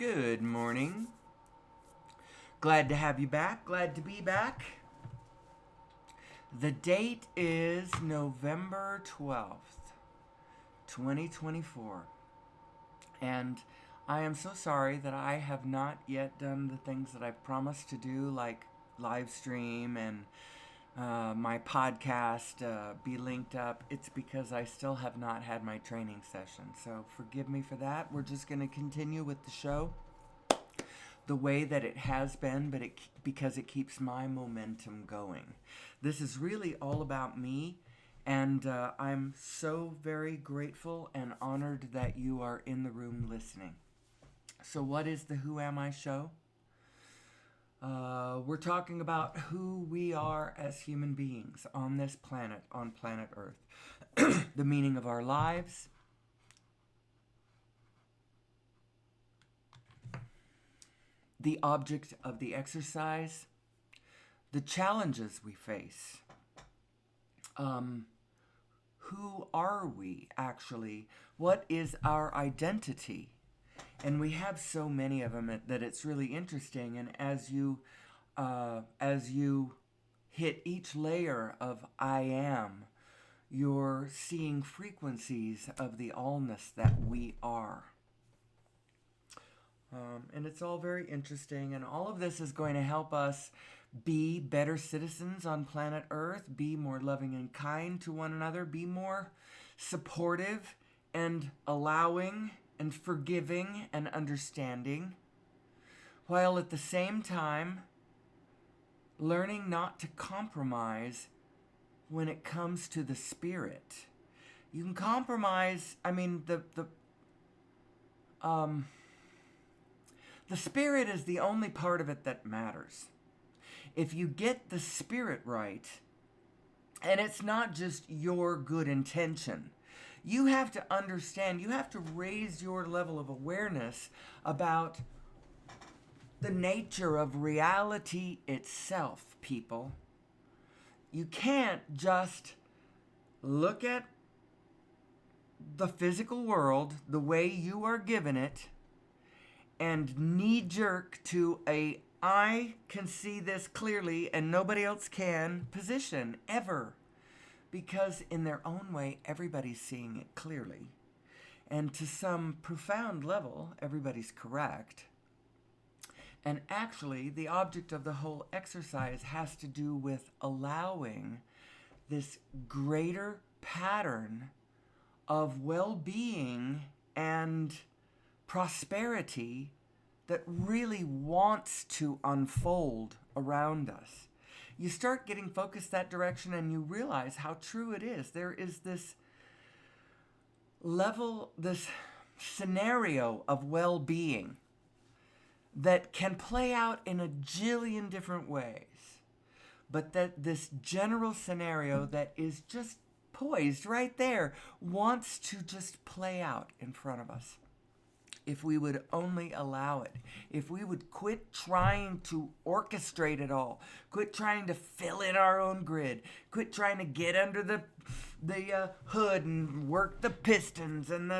Good morning. Glad to have you back. Glad to be back. The date is November 12th, 2024. And I am so sorry that I have not yet done the things that I've promised to do, like live stream and my podcast be linked up. It's because I still have not had my training session. So forgive me for that. We're just going to continue with the show the way that it has been, but because it keeps my momentum going. This is really all about me, and I'm so very grateful and honored that you are in the room listening. So what is the Who Am I show? We're talking about who we are as human beings on this planet, on planet Earth. The meaning of our lives, the object of the exercise, the challenges we face. Who are we actually? What is our identity? And we have so many of them that it's really interesting. And as you hit each layer of I am, you're seeing frequencies of the allness that we are. And it's all very interesting. And all of this is going to help us be better citizens on planet Earth, be more loving and kind to one another, be more supportive and allowing and forgiving and understanding, while at the same time learning not to compromise when it comes to the spirit. You can compromise, the spirit is the only part of it that matters. If you get the spirit right, and it's not just your good intention, you have to understand, you have to raise your level of awareness about the nature of reality itself, people. You can't just look at the physical world the way you are given it and knee-jerk to a I can see this clearly and nobody else can position ever. Because in their own way, everybody's seeing it clearly. And to some profound level, everybody's correct. And actually, the object of the whole exercise has to do with allowing this greater pattern of well-being and prosperity that really wants to unfold around us. You start getting focused that direction and you realize how true it is. There is this level, this scenario of well-being that can play out in a jillion different ways. But that this general scenario that is just poised right there wants to just play out in front of us. If we would only allow it, if we would quit trying to orchestrate it all, quit trying to fill in our own grid, quit trying to get under the hood and work the pistons and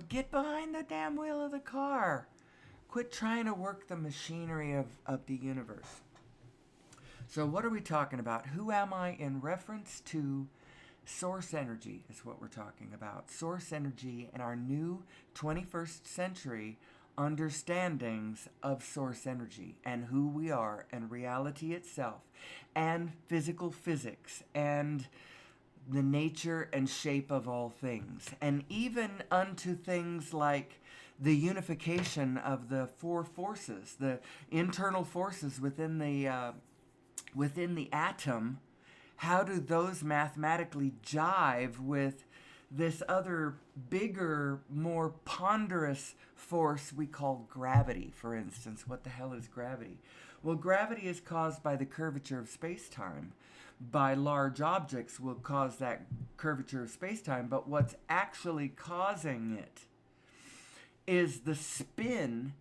get behind the damn wheel of the car. Quit trying to work the machinery of the universe. So what are we talking about? Who am I in reference to? Source energy is what we're talking about. Source energy and our new 21st century understandings of source energy and who we are and reality itself and physical physics and the nature and shape of all things. And even unto things like the unification of the four forces, the internal forces within the atom. How do those mathematically jive with this other bigger, more ponderous force we call gravity, for instance? What the hell is gravity? Well, gravity is caused by the curvature of space-time. By large objects will cause that curvature of space-time, but what's actually causing it is the spin.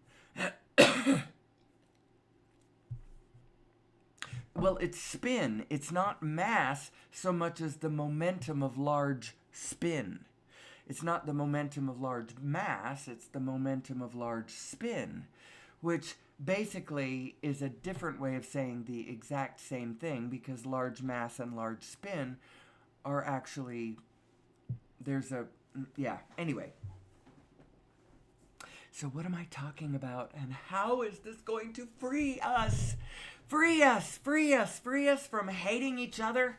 Well, it's spin. It's not mass so much as the momentum of large spin. It's not the momentum of large mass, it's the momentum of large spin, which basically is a different way of saying the exact same thing, because large mass and large spin are actually, anyway. So what am I talking about, and how is this going to free us? Free us, free us, free us from hating each other.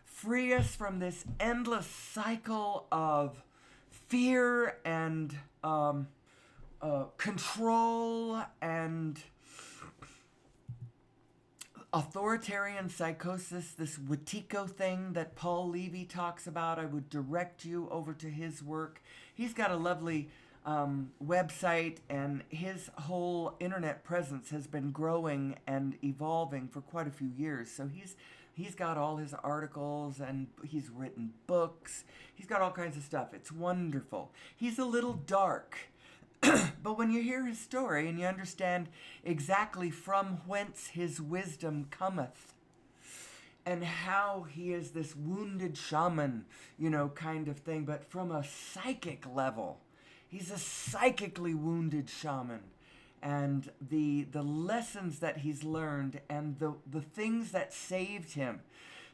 Free us from this endless cycle of fear and control and authoritarian psychosis, this Wetiko thing that Paul Levy talks about. I would direct you over to his work. He's got a lovely website, and his whole internet presence has been growing and evolving for quite a few years. So he's got all his articles, and he's written books. He's got all kinds of stuff. It's wonderful. He's a little dark. But when you hear his story and you understand exactly from whence his wisdom cometh, and how he is this wounded shaman, kind of thing, but from a psychic level. He's a psychically wounded shaman. And the lessons that he's learned, and the things that saved him.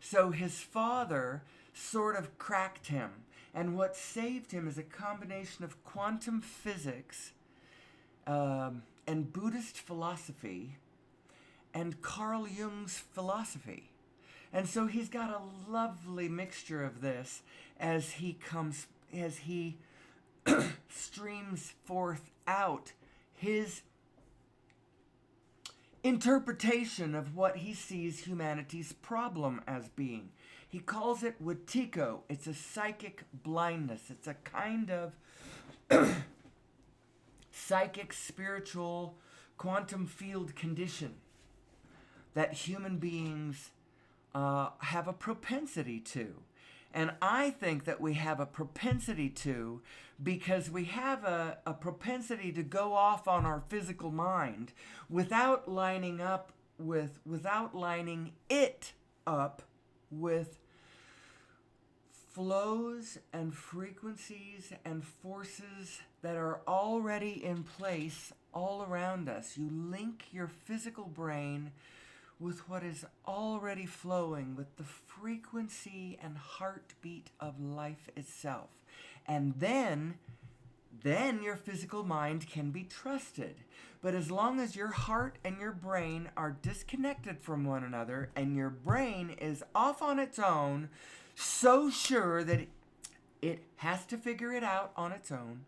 So his father sort of cracked him. And what saved him is a combination of quantum physics and Buddhist philosophy and Carl Jung's philosophy. And so he's got a lovely mixture of this as he streams forth out his interpretation of what he sees humanity's problem as being. He calls it Wetiko. It's a psychic blindness. It's a kind of psychic, spiritual, quantum field condition that human beings have a propensity to. And I think that we have a propensity to because we have a propensity to go off on our physical mind without lining it up with flows and frequencies and forces that are already in place all around us. You link your physical brain with what is already flowing, with the frequency and heartbeat of life itself. And then your physical mind can be trusted. But as long as your heart and your brain are disconnected from one another, and your brain is off on its own, so sure that it has to figure it out on its own,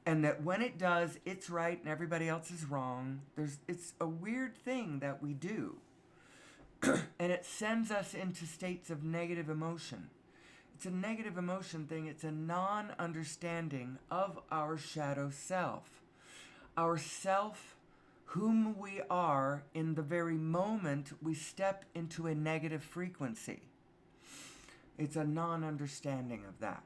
and that when it does, it's right and everybody else is wrong. It's a weird thing that we do. And it sends us into states of negative emotion. It's a negative emotion thing. It's a non-understanding of our shadow self. Our self, whom we are in the very moment we step into a negative frequency. It's a non-understanding of that.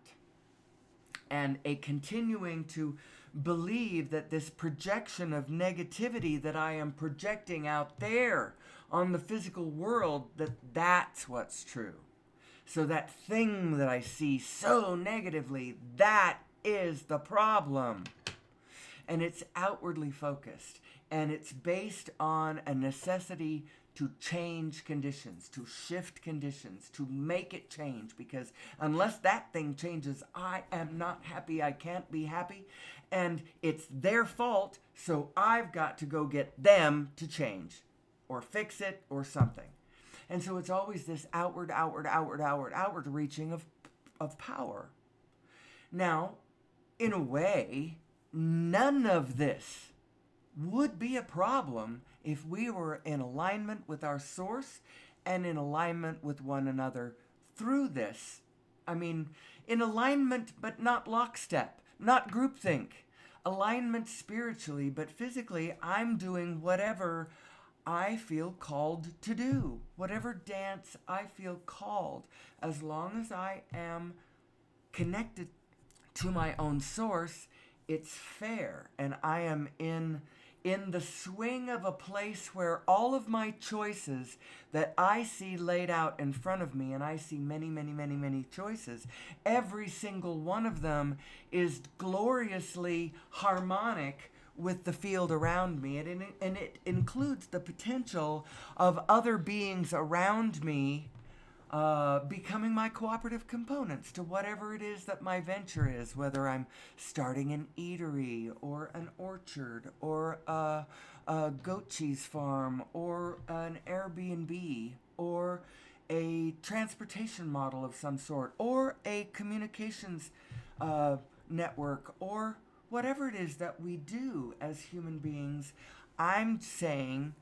And a continuing to believe that this projection of negativity that I am projecting out there on the physical world, that's what's true. So that thing that I see so negatively, that is the problem. And it's outwardly focused. And it's based on a necessity to change conditions, to shift conditions, to make it change. Because unless that thing changes, I am not happy, I can't be happy. And it's their fault, so I've got to go get them to change or fix it or something. And so it's always this outward reaching of power. Now, in a way, none of this would be a problem if we were in alignment with our source and in alignment with one another through this. I mean, in alignment, but not lockstep, not groupthink. Alignment spiritually, but physically, I'm doing whatever I feel called to do, whatever dance I feel called, as long as I am connected to my own source, it's fair, and I am in in the swing of a place where all of my choices that I see laid out in front of me, and I see many, many, many, many choices, every single one of them is gloriously harmonic with the field around me. And it includes the potential of other beings around me becoming my cooperative components to whatever it is that my venture is, whether I'm starting an eatery or an orchard or a goat cheese farm or an Airbnb or a transportation model of some sort or a communications network or whatever it is that we do as human beings. I'm saying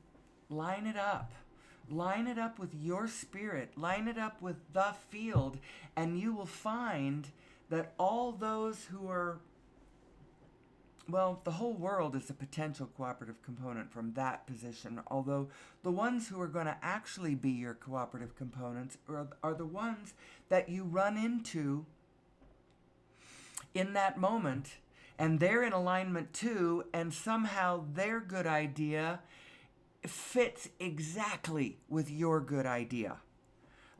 line it up. Line it up with your spirit. Line it up with the field, and you will find that all those who are, well, the whole world is a potential cooperative component from that position, although the ones who are going to actually be your cooperative components are the ones that you run into in that moment, and they're in alignment too, and somehow their good idea fits exactly with your good idea.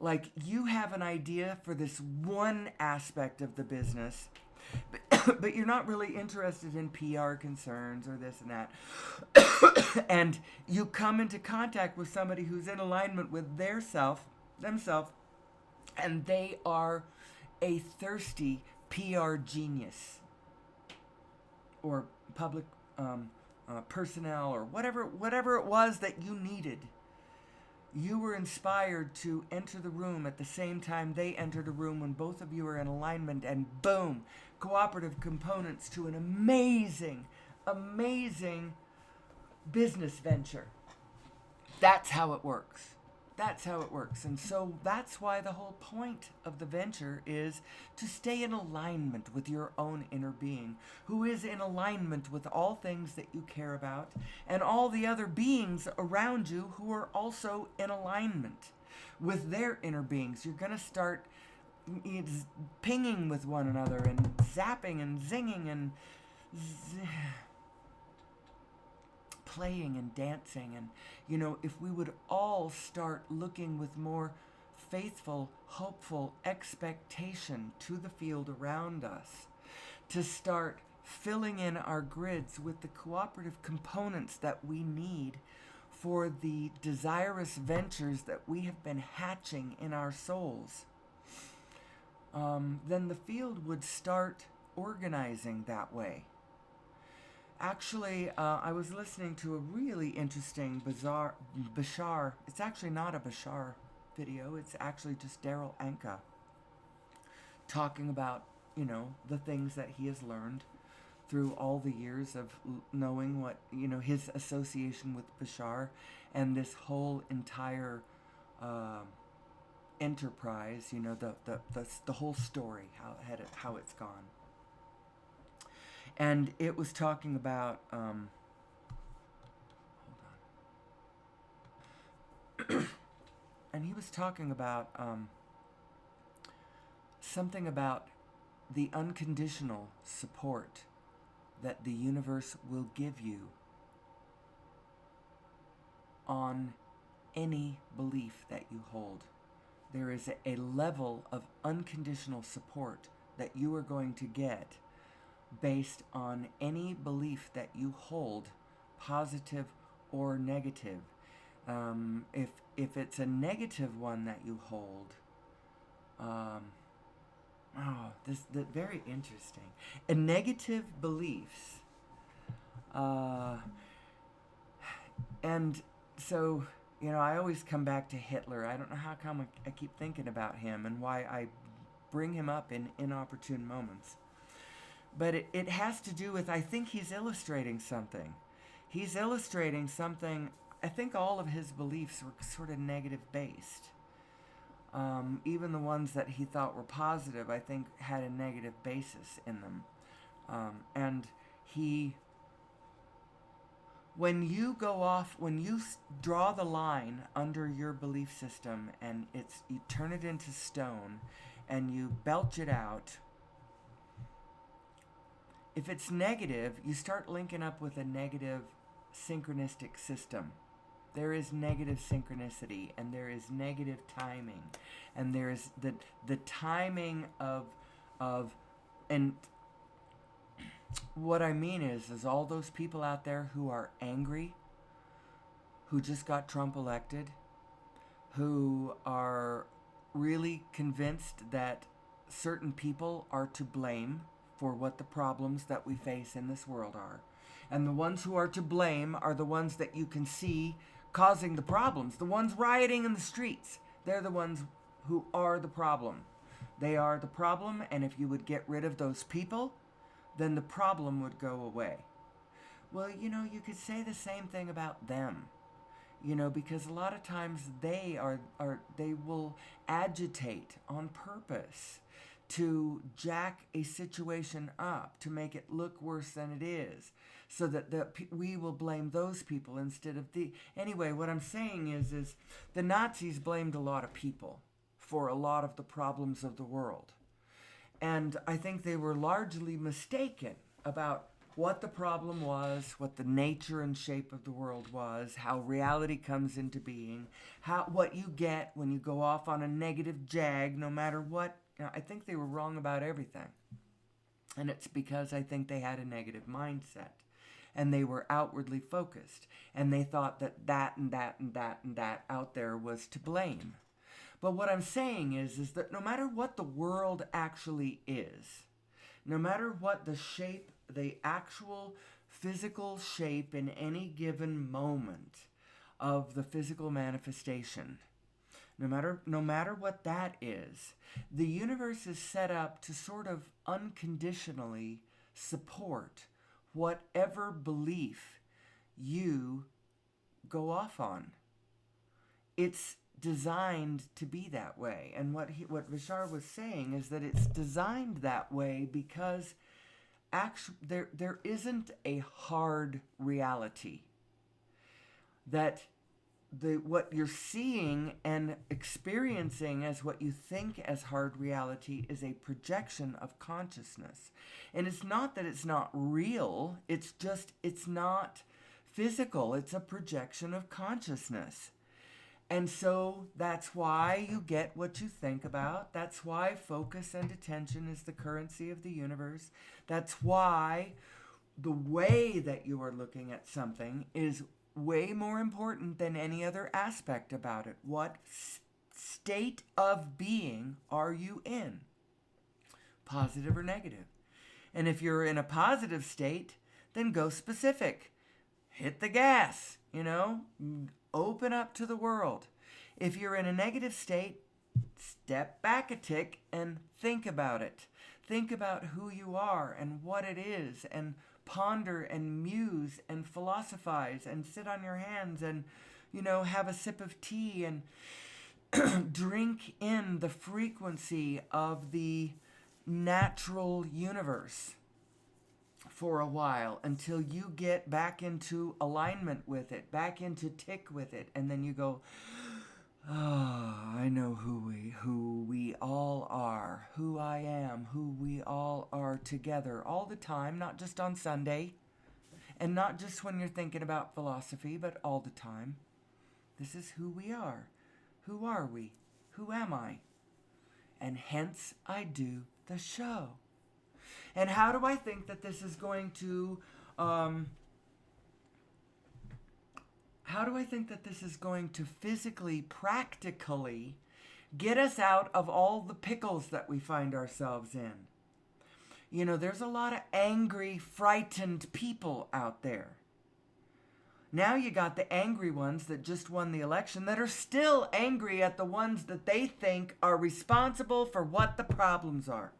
Like, you have an idea for this one aspect of the business, but you're not really interested in PR concerns or this and that. And you come into contact with somebody who's in alignment with themselves, and they are a thirsty PR genius or public personnel or whatever it was that you needed. You were inspired to enter the room at the same time they entered a room when both of you are in alignment, and boom, cooperative components to an amazing, amazing business venture. That's how it works. That's how it works. And so that's why the whole point of the venture is to stay in alignment with your own inner being, who is in alignment with all things that you care about, and all the other beings around you who are also in alignment with their inner beings. You're going to start pinging with one another and zapping and zinging and playing and dancing. And if we would all start looking with more faithful, hopeful expectation to the field around us, to start filling in our grids with the cooperative components that we need for the desirous ventures that we have been hatching in our souls, then the field would start organizing that way. Actually, I was listening to a really interesting Bashar. It's actually not a Bashar video. It's actually just Daryl Anka talking about, the things that he has learned through all the years of knowing what, his association with Bashar and this whole entire enterprise, the whole story, how it's gone. And it was talking about, hold on. And he was talking about something about the unconditional support that the universe will give you on any belief that you hold. There is a level of unconditional support that you are going to get based on any belief that you hold, positive or negative. If it's a negative one that you hold, this very interesting. And negative beliefs, and so I always come back to Hitler. I don't know how come I keep thinking about him and why I bring him up in inopportune moments. But it has to do with, I think he's illustrating something. He's illustrating something. I think all of his beliefs were sort of negative based. Even the ones that he thought were positive, I think, had a negative basis in them. And when you draw the line under your belief system and you turn it into stone and you belch it out, if it's negative, you start linking up with a negative synchronistic system. There is negative synchronicity, and there is negative timing, and there is the timing of and what I mean is all those people out there who are angry, who just got Trump elected, who are really convinced that certain people are to blame for what the problems that we face in this world are. And the ones who are to blame are the ones that you can see causing the problems. The ones rioting in the streets, they're the ones who are the problem. They are the problem, and if you would get rid of those people, then the problem would go away. Well, you could say the same thing about them. Because a lot of times they will agitate on purpose to jack a situation up, to make it look worse than it is, so that we will blame those people instead of anyway, what I'm saying is the Nazis blamed a lot of people for a lot of the problems of the world. And I think they were largely mistaken about what the problem was, what the nature and shape of the world was, how reality comes into being, what you get when you go off on a negative jag, no matter what. I think they were wrong about everything. And it's because I think they had a negative mindset. And they were outwardly focused. And they thought that and that and that and that out there was to blame. But what I'm saying is that no matter what the world actually is, no matter what the actual physical shape in any given moment of the physical manifestation, no matter what that is, the universe is set up to sort of unconditionally support whatever belief you go off on. It's designed to be that way. And what Vishar was saying is that it's designed that way because there isn't a hard reality. That what you're seeing and experiencing as what you think as hard reality is a projection of consciousness. And it's not that it's not real, it's not physical, it's a projection of consciousness. And so that's why you get what you think about. That's why focus and attention is the currency of the universe. That's why the way that you are looking at something is way more important than any other aspect about it. What state of being are you in? Positive or negative? And if you're in a positive state, then go specific. Hit the gas, open up to the world. If you're in a negative state, step back a tick and think about it. Think about who you are and what it is, and ponder and muse and philosophize and sit on your hands and, have a sip of tea and drink in the frequency of the natural universe for a while until you get back into alignment with it, back into tick with it, and then you go, I know who we all are, who I am, who we all are together all the time, not just on Sunday, and not just when you're thinking about philosophy, but all the time. This is who we are. Who are we? Who am I? And hence I do the show. And how do I think that this is going to physically, practically get us out of all the pickles that we find ourselves in? There's a lot of angry, frightened people out there. Now you got the angry ones that just won the election that are still angry at the ones that they think are responsible for what the problems are.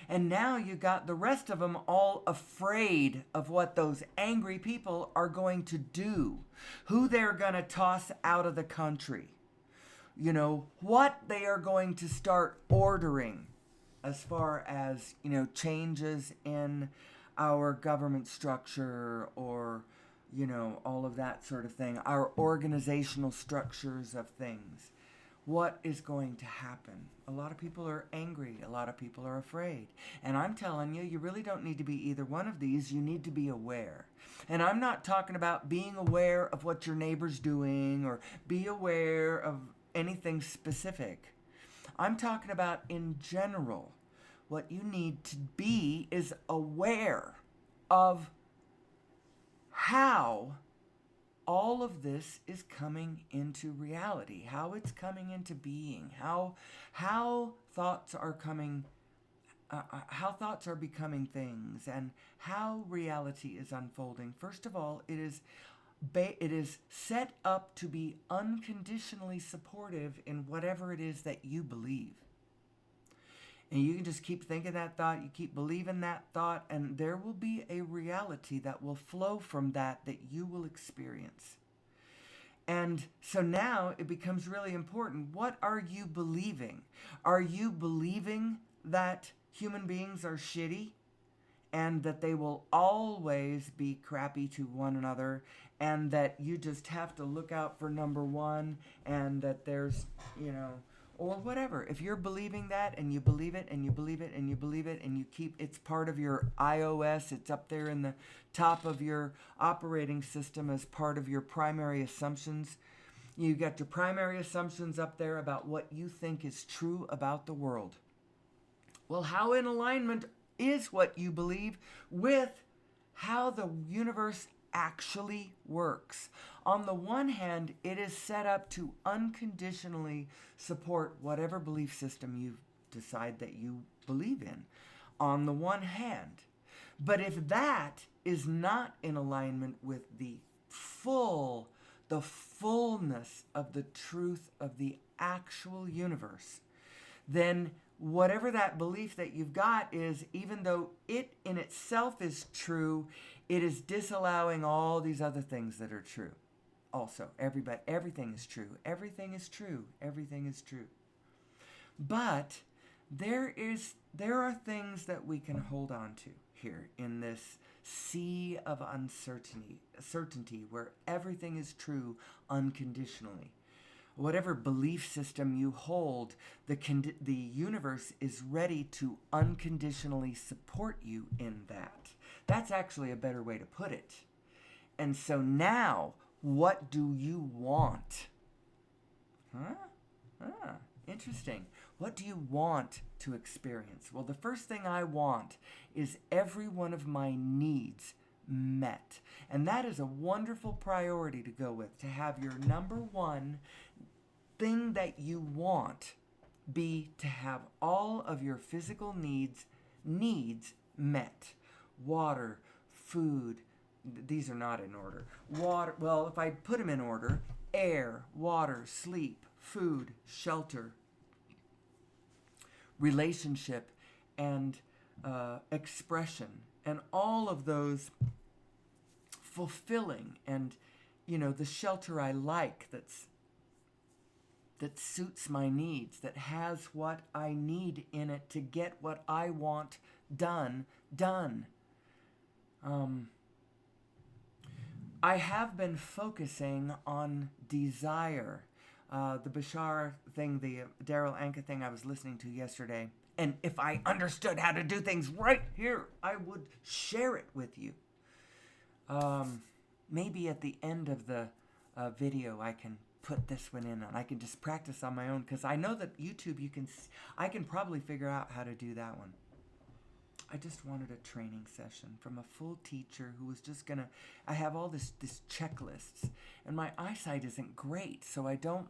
And now you got the rest of them all afraid of what those angry people are going to do, who they're going to toss out of the country, what they are going to start ordering as far as, changes in our government structure or, all of that sort of thing, our organizational structures of things. what is going to happen. A lot of people are angry. A lot of people are afraid. And I'm telling you, you really don't need to be either one of these. You need to be aware. And I'm not talking about being aware of what your neighbor's doing or be aware of anything specific. I'm talking about in general. What you need to be is aware of how all of this is coming into reality, how it's coming into being, how thoughts are coming, how thoughts are becoming things, and how reality is unfolding. First of all, it is set up to be unconditionally supportive in whatever it is that you believe. And you can just keep thinking that thought, you keep believing that thought, and there will be a reality that will flow from that you will experience. And so now it becomes really important. What are you believing? Are you believing that human beings are shitty and that they will always be crappy to one another and that you just have to look out for number one and that there's, or whatever. If you're believing that and you believe it and you believe it and you believe it and you keep, it's part of your iOS, it's up there in the top of your operating system as part of your primary assumptions. You got your primary assumptions up there about what you think is true about the world. Well, how in alignment is what you believe with how the universe actually works? On the one hand, it is set up to unconditionally support whatever belief system you decide that you believe in, on the one hand. But if that is not in alignment with the fullness of the truth of the actual universe, then whatever that belief that you've got is, even though it in itself is true, it is disallowing all these other things that are true. Also, everything is true. Everything is true. Everything is true. But there are things that we can hold on to here in this sea of certainty where everything is true unconditionally. Whatever belief system you hold, the universe is ready to unconditionally support you in that. That's actually a better way to put it. And so now, what do you want? Interesting. What do you want to experience? Well, the first thing I want is every one of my needs met. And that is a wonderful priority to go with, to have your number one thing that you want be to have all of your physical needs met. Water, food, these are not in order. Water, well, if I put them in order, air, water, sleep, food, shelter, relationship, and expression, and all of those fulfilling, and the shelter I like that suits my needs, that has what I need in it to get what I want done. I have been focusing on desire. The Bashar thing, the Daryl Anka thing I was listening to yesterday. And if I understood how to do things right here, I would share it with you. Maybe at the end of the video I can put this one in and I can just practice on my own, because I know that YouTube I can probably figure out how to do that one. I just wanted a training session from a full teacher who was just I have all this checklists, and my eyesight isn't great, so I don't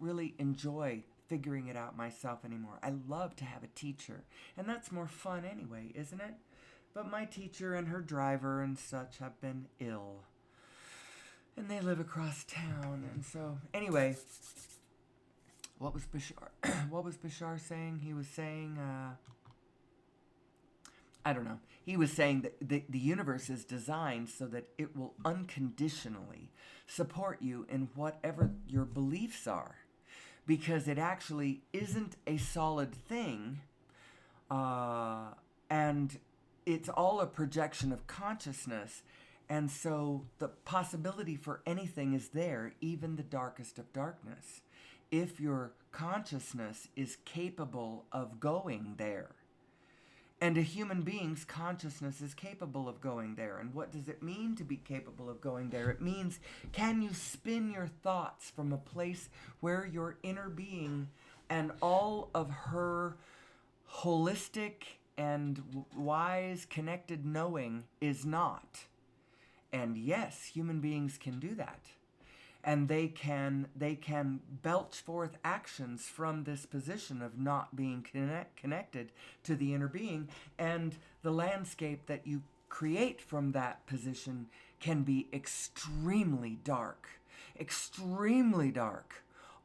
really enjoy figuring it out myself anymore. I love to have a teacher, and that's more fun anyway, isn't it? But my teacher and her driver and such have been ill, and they live across town, and so anyway, what was Bashar saying? He was saying, I don't know. He was saying that the universe is designed so that it will unconditionally support you in whatever your beliefs are, because it actually isn't a solid thing, and it's all a projection of consciousness, and so the possibility for anything is there, even the darkest of darkness if your consciousness is capable of going there. And a human being's consciousness is capable of going there. And what does it mean to be capable of going there? It means, can you spin your thoughts from a place where your inner being and all of her holistic and wise, connected knowing is not? And yes, human beings can do that. And they can belch forth actions from this position of not being connected to the inner being, and the landscape that you create from that position can be extremely dark,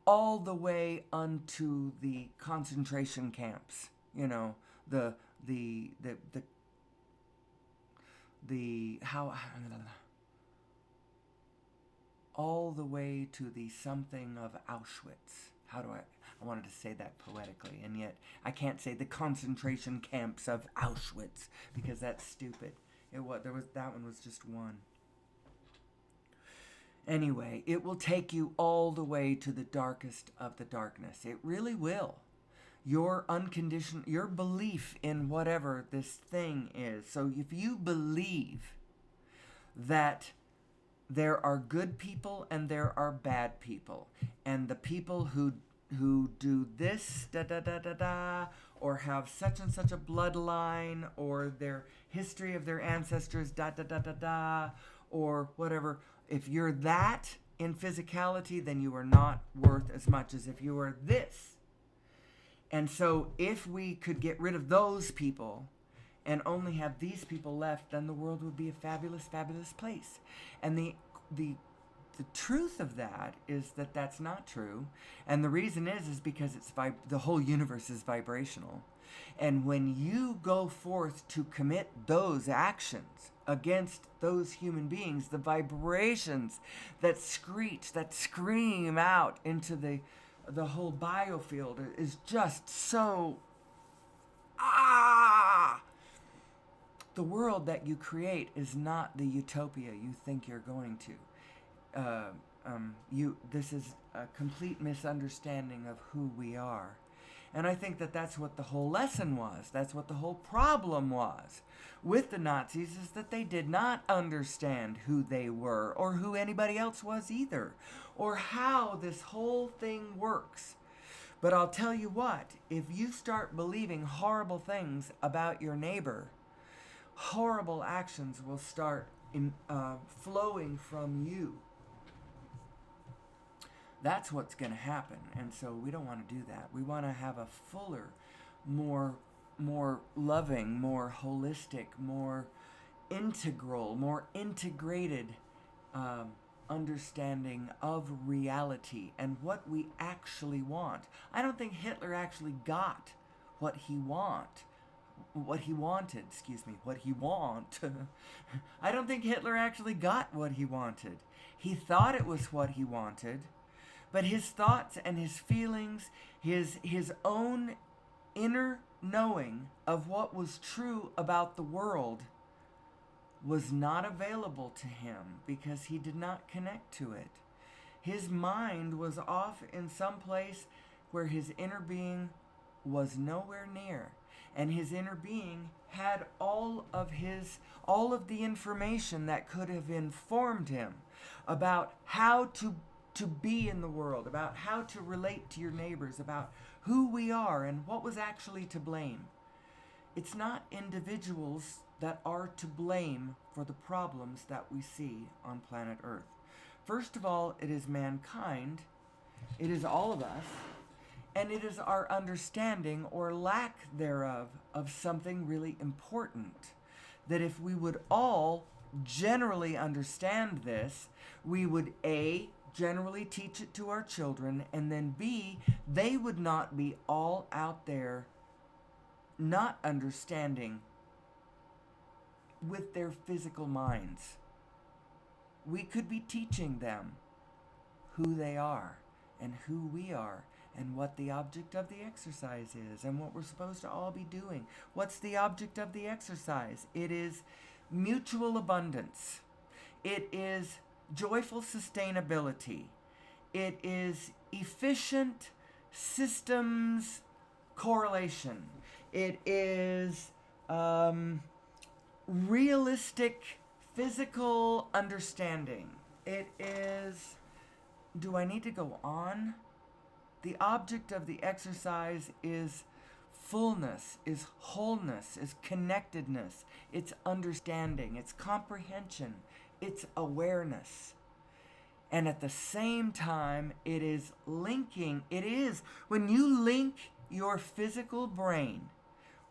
all the way unto the concentration camps. You know, all the way to the something of Auschwitz. I wanted to say that poetically, and yet I can't say the concentration camps of Auschwitz because that's stupid. That one was just one. Anyway, it will take you all the way to the darkest of the darkness. It really will. Your belief in whatever this thing is. So if you believe that there are good people and there are bad people, and the people who do this or have such and such a bloodline, or their history of their ancestors or whatever, if you're that in physicality, then you are not worth as much as if you are this. And so if we could get rid of those people and only have these people left, then the world would be a fabulous, fabulous place. And the truth of that is that that's not true. And the reason is because the whole universe is vibrational. And when you go forth to commit those actions against those human beings, the vibrations that screech, that scream out into the whole biofield is just so the world that you create is not the utopia you think you're going to. This is a complete misunderstanding of who we are. And I think that that's what the whole lesson was. That's what the whole problem was with the Nazis, is that they did not understand who they were or who anybody else was either, or how this whole thing works. But I'll tell you what, if you start believing horrible things about your neighbor, horrible actions will start flowing from you. That's what's going to happen. And so we don't want to do that. We want to have a fuller, more loving, more holistic, more integral, more integrated understanding of reality and what we actually want. I don't think Hitler actually got what he wanted. I don't think Hitler actually got what he wanted. He thought it was what he wanted, but his thoughts and his feelings, his own inner knowing of what was true about the world was not available to him because he did not connect to it. His mind was off in some place where his inner being was nowhere near. And his inner being had all of the information that could have informed him about how to be in the world, about how to relate to your neighbors, about who we are and what was actually to blame. It's not individuals that are to blame for the problems that we see on planet Earth. First of all, it is mankind, it is all of us, and it is our understanding or lack thereof of something really important. That if we would all generally understand this, we would A, generally teach it to our children, and then B, they would not be all out there not understanding with their physical minds. We could be teaching them who they are and who we are and what the object of the exercise is and what we're supposed to all be doing. What's the object of the exercise? It is mutual abundance. It is joyful sustainability. It is efficient systems correlation. It is realistic physical understanding. It is. Do I need to go on? The object of the exercise is fullness, is wholeness, is connectedness, it's understanding, it's comprehension, it's awareness. And at the same time, it is linking, it is when you link your physical brain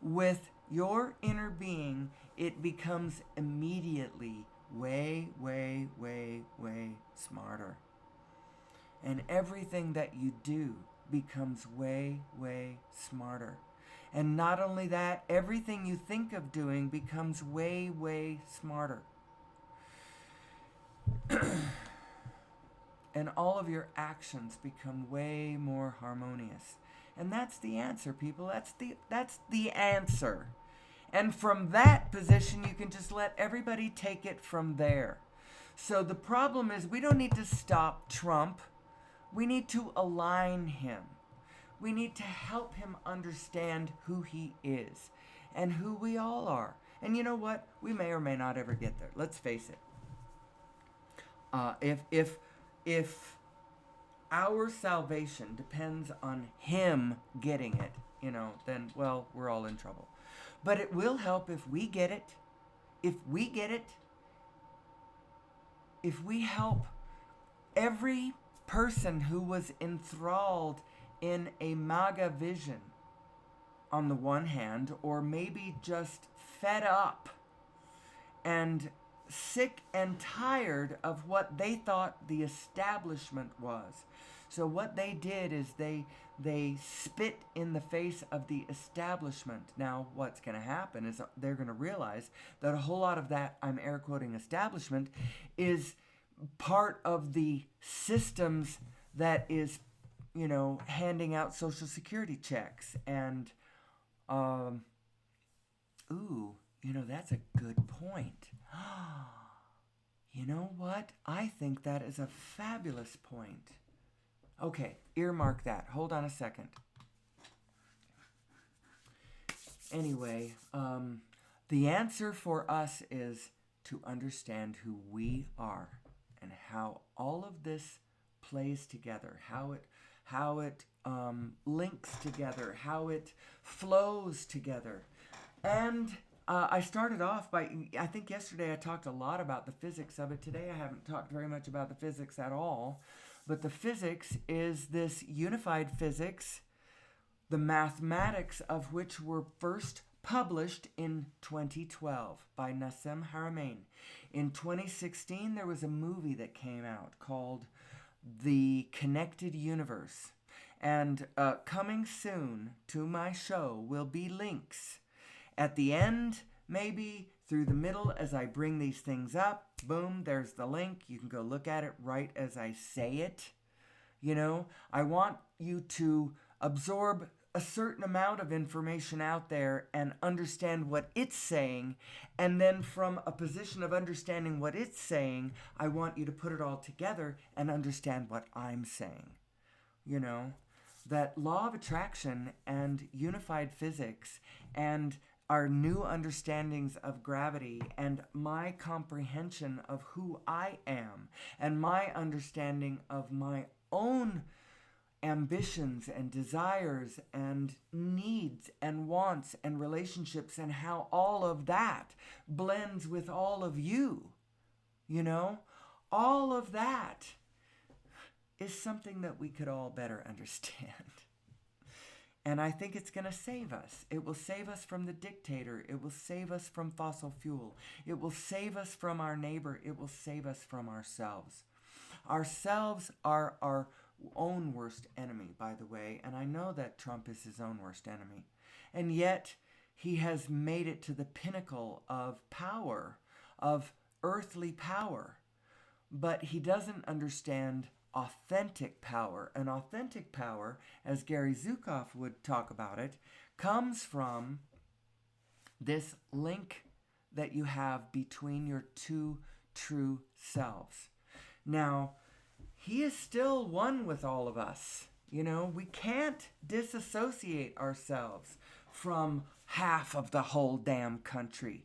with your inner being, it becomes immediately way, way, way, way smarter. And everything that you do becomes way, way smarter. And not only that, everything you think of doing becomes way, way smarter. And all of your actions become way more harmonious. And that's the answer, people. That's the answer. And from that position, you can just let everybody take it from there. So the problem is we don't need to stop Trump. We need to align him. We need to help him understand who he is and who we all are. And you know what? We may or may not ever get there. Let's face it. If our salvation depends on him getting it, then, well, we're all in trouble. But it will help if we get it. If we get it, if we help every person who was enthralled in a MAGA vision on the one hand, or maybe just fed up and sick and tired of what they thought the establishment was. So what they did is they spit in the face of the establishment. Now what's going to happen is they're going to realize that a whole lot of that, I'm air quoting, establishment is part of the systems that is, handing out Social Security checks. And, that's a good point. You know what? I think that is a fabulous point. Okay, earmark that. Hold on a second. Anyway, the answer for us is to understand who we are and how all of this plays together, how it links together, how it flows together. And I started off by, I think yesterday I talked a lot about the physics of it. Today I haven't talked very much about the physics at all. But the physics is this unified physics, the mathematics of which were first published in 2012 by Nassim Haramein. In 2016, there was a movie that came out called The Connected Universe. And coming soon to my show will be links. At the end, maybe through the middle as I bring these things up, boom, there's the link. You can go look at it right as I say it. I want you to absorb a certain amount of information out there and understand what it's saying. And then from a position of understanding what it's saying, I want you to put it all together and understand what I'm saying. That law of attraction and unified physics and our new understandings of gravity and my comprehension of who I am and my understanding of my own ambitions and desires and needs and wants and relationships and how all of that blends with all of you, all of that is something that we could all better understand. And I think it's going to save us. It will save us from the dictator. It will save us from fossil fuel. It will save us from our neighbor. It will save us from ourselves. Ourselves are our own worst enemy, by the way. And I know that Trump is his own worst enemy. And yet, he has made it to the pinnacle of power, of earthly power. But he doesn't understand authentic power. And authentic power, as Gary Zukav would talk about it, comes from this link that you have between your two true selves. Now, he is still one with all of us. You know, we can't disassociate ourselves from half of the whole damn country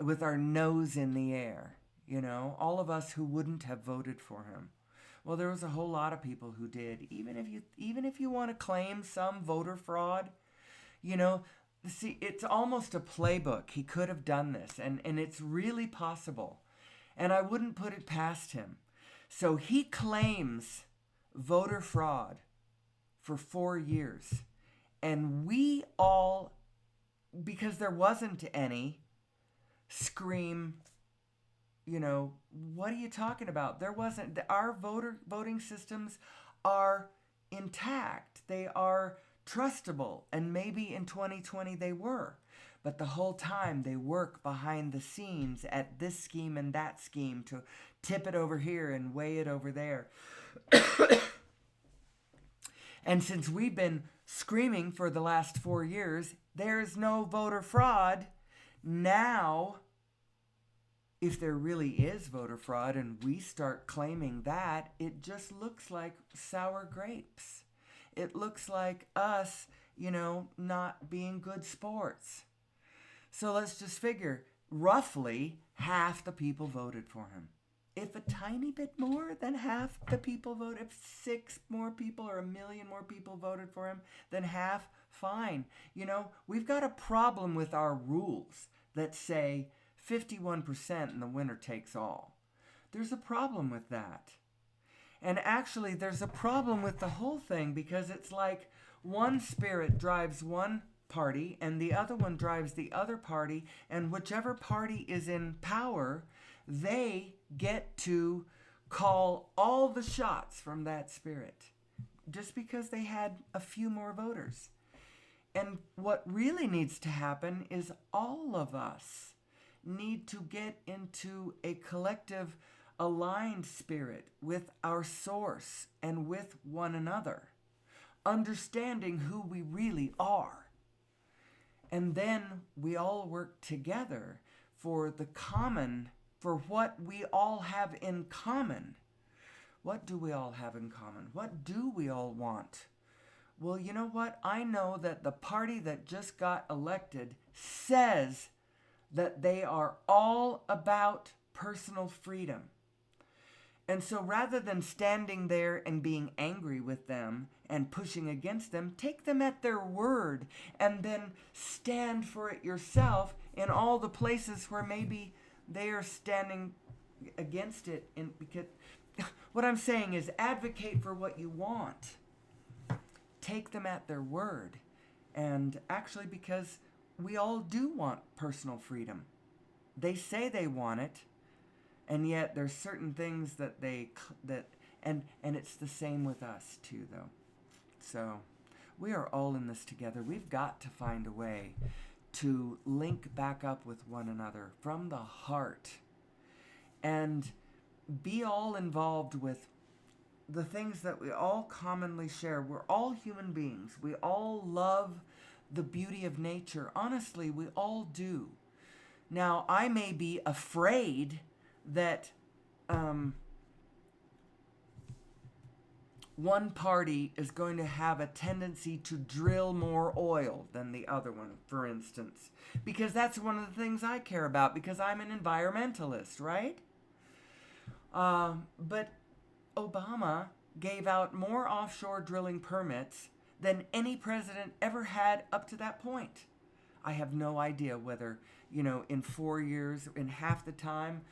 with our nose in the air. You know, all of us who wouldn't have voted for him. Well, there was a whole lot of people who did. Even if you want to claim some voter fraud, you know, see, it's almost a playbook. He could have done this, and it's really possible. And I wouldn't put it past him. So he claims voter fraud for 4 years. And we all, because there wasn't any, scream, you know, what are you talking about? There wasn't. Our voting systems are intact. They are trustable. And maybe in 2020 they were. But the whole time they work behind the scenes at this scheme and that scheme to tip it over here and weigh it over there. And since we've been screaming for the last 4 years, there's no voter fraud, now, if there really is voter fraud and we start claiming that, it just looks like sour grapes. It looks like us, you know, not being good sports. So let's just figure, roughly half the people voted for him. If a tiny bit more than half the people voted, if 6 more people or 1 million more people voted for him than half, fine. You know, we've got a problem with our rules that say 51% and the winner takes all. There's a problem with that. And actually, there's a problem with the whole thing because it's like one spirit drives one party and the other one drives the other party, and whichever party is in power, they get to call all the shots from that spirit just because they had a few more voters. And what really needs to happen is all of us need to get into a collective aligned spirit with our source and with one another, understanding who we really are. And then we all work together for the common, for what we all have in common. What do we all have in common? What do we all want? Well, you know what? I know that the party that just got elected says that they are all about personal freedom. And so rather than standing there and being angry with them and pushing against them, take them at their word and then stand for it yourself in all the places where maybe they are standing against it. Because what I'm saying is advocate for what you want. Take them at their word. And actually, because we all do want personal freedom. They say they want it. And yet there's certain things that and it's the same with us too, though. So we are all in this together. We've got to find a way to link back up with one another from the heart and be all involved with the things that we all commonly share. We're all human beings. We all love the beauty of nature. Honestly, we all do. Now, I may be afraid that one party is going to have a tendency to drill more oil than the other one, for instance. Because that's one of the things I care about, because I'm an environmentalist, right? But Obama gave out more offshore drilling permits than any president ever had up to that point. I have no idea whether, in 4 years, in half the time,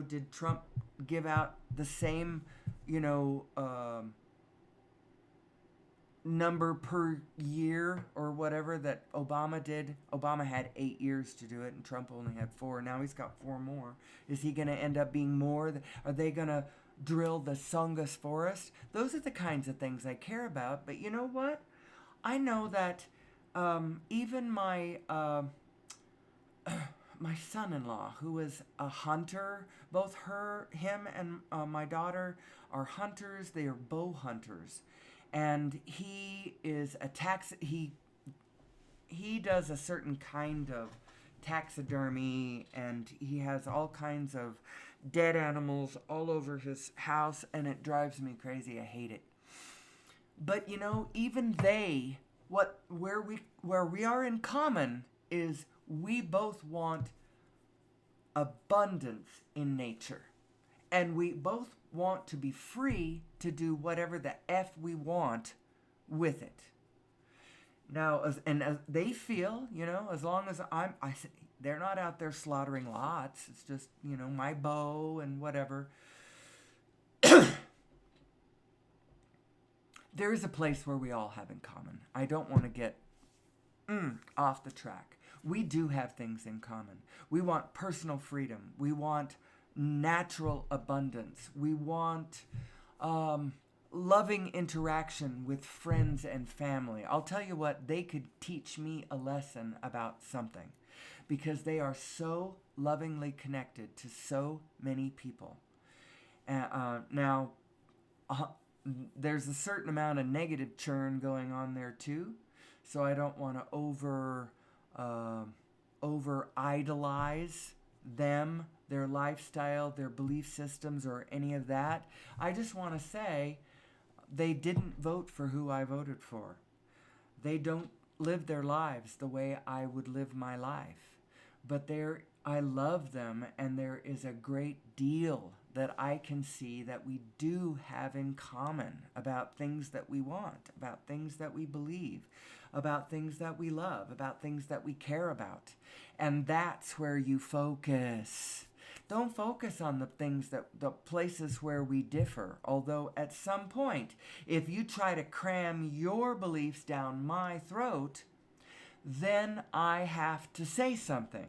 did Trump give out the same, number per year or whatever that Obama did. Obama had 8 years to do it and Trump only had 4. Now he's got 4 more. Is he going to end up being more? Are they going to drill the Songus forest? Those are the kinds of things I care about. But you know what? I know that even my my son-in-law, who is a hunter, both him and my daughter are hunters. They are bow hunters. And he is he does a certain kind of taxidermy, and he has all kinds of dead animals all over his house, and it drives me crazy. I hate it. But even they, where we are in common is we both want abundance in nature. And we both want to be free to do whatever the F we want with it. Now, as they feel, as long as they're not out there slaughtering lots. It's just, my bow and whatever. There is a place where we all have in common. I don't want to get off the track. We do have things in common. We want personal freedom. We want natural abundance. We want loving interaction with friends and family. I'll tell you what, they could teach me a lesson about something because they are so lovingly connected to so many people. Now, there's a certain amount of negative churn going on there too, so I don't want to over idolize them, their lifestyle, their belief systems, or any of that. I just want to say they didn't vote for who I voted for. They don't live their lives the way I would live my life. But I love them, and there is a great deal that I can see that we do have in common about things that we want, about things that we believe, about things that we love, about things that we care about. And that's where you focus. Don't focus on the places where we differ. Although at some point, if you try to cram your beliefs down my throat, then I have to say something.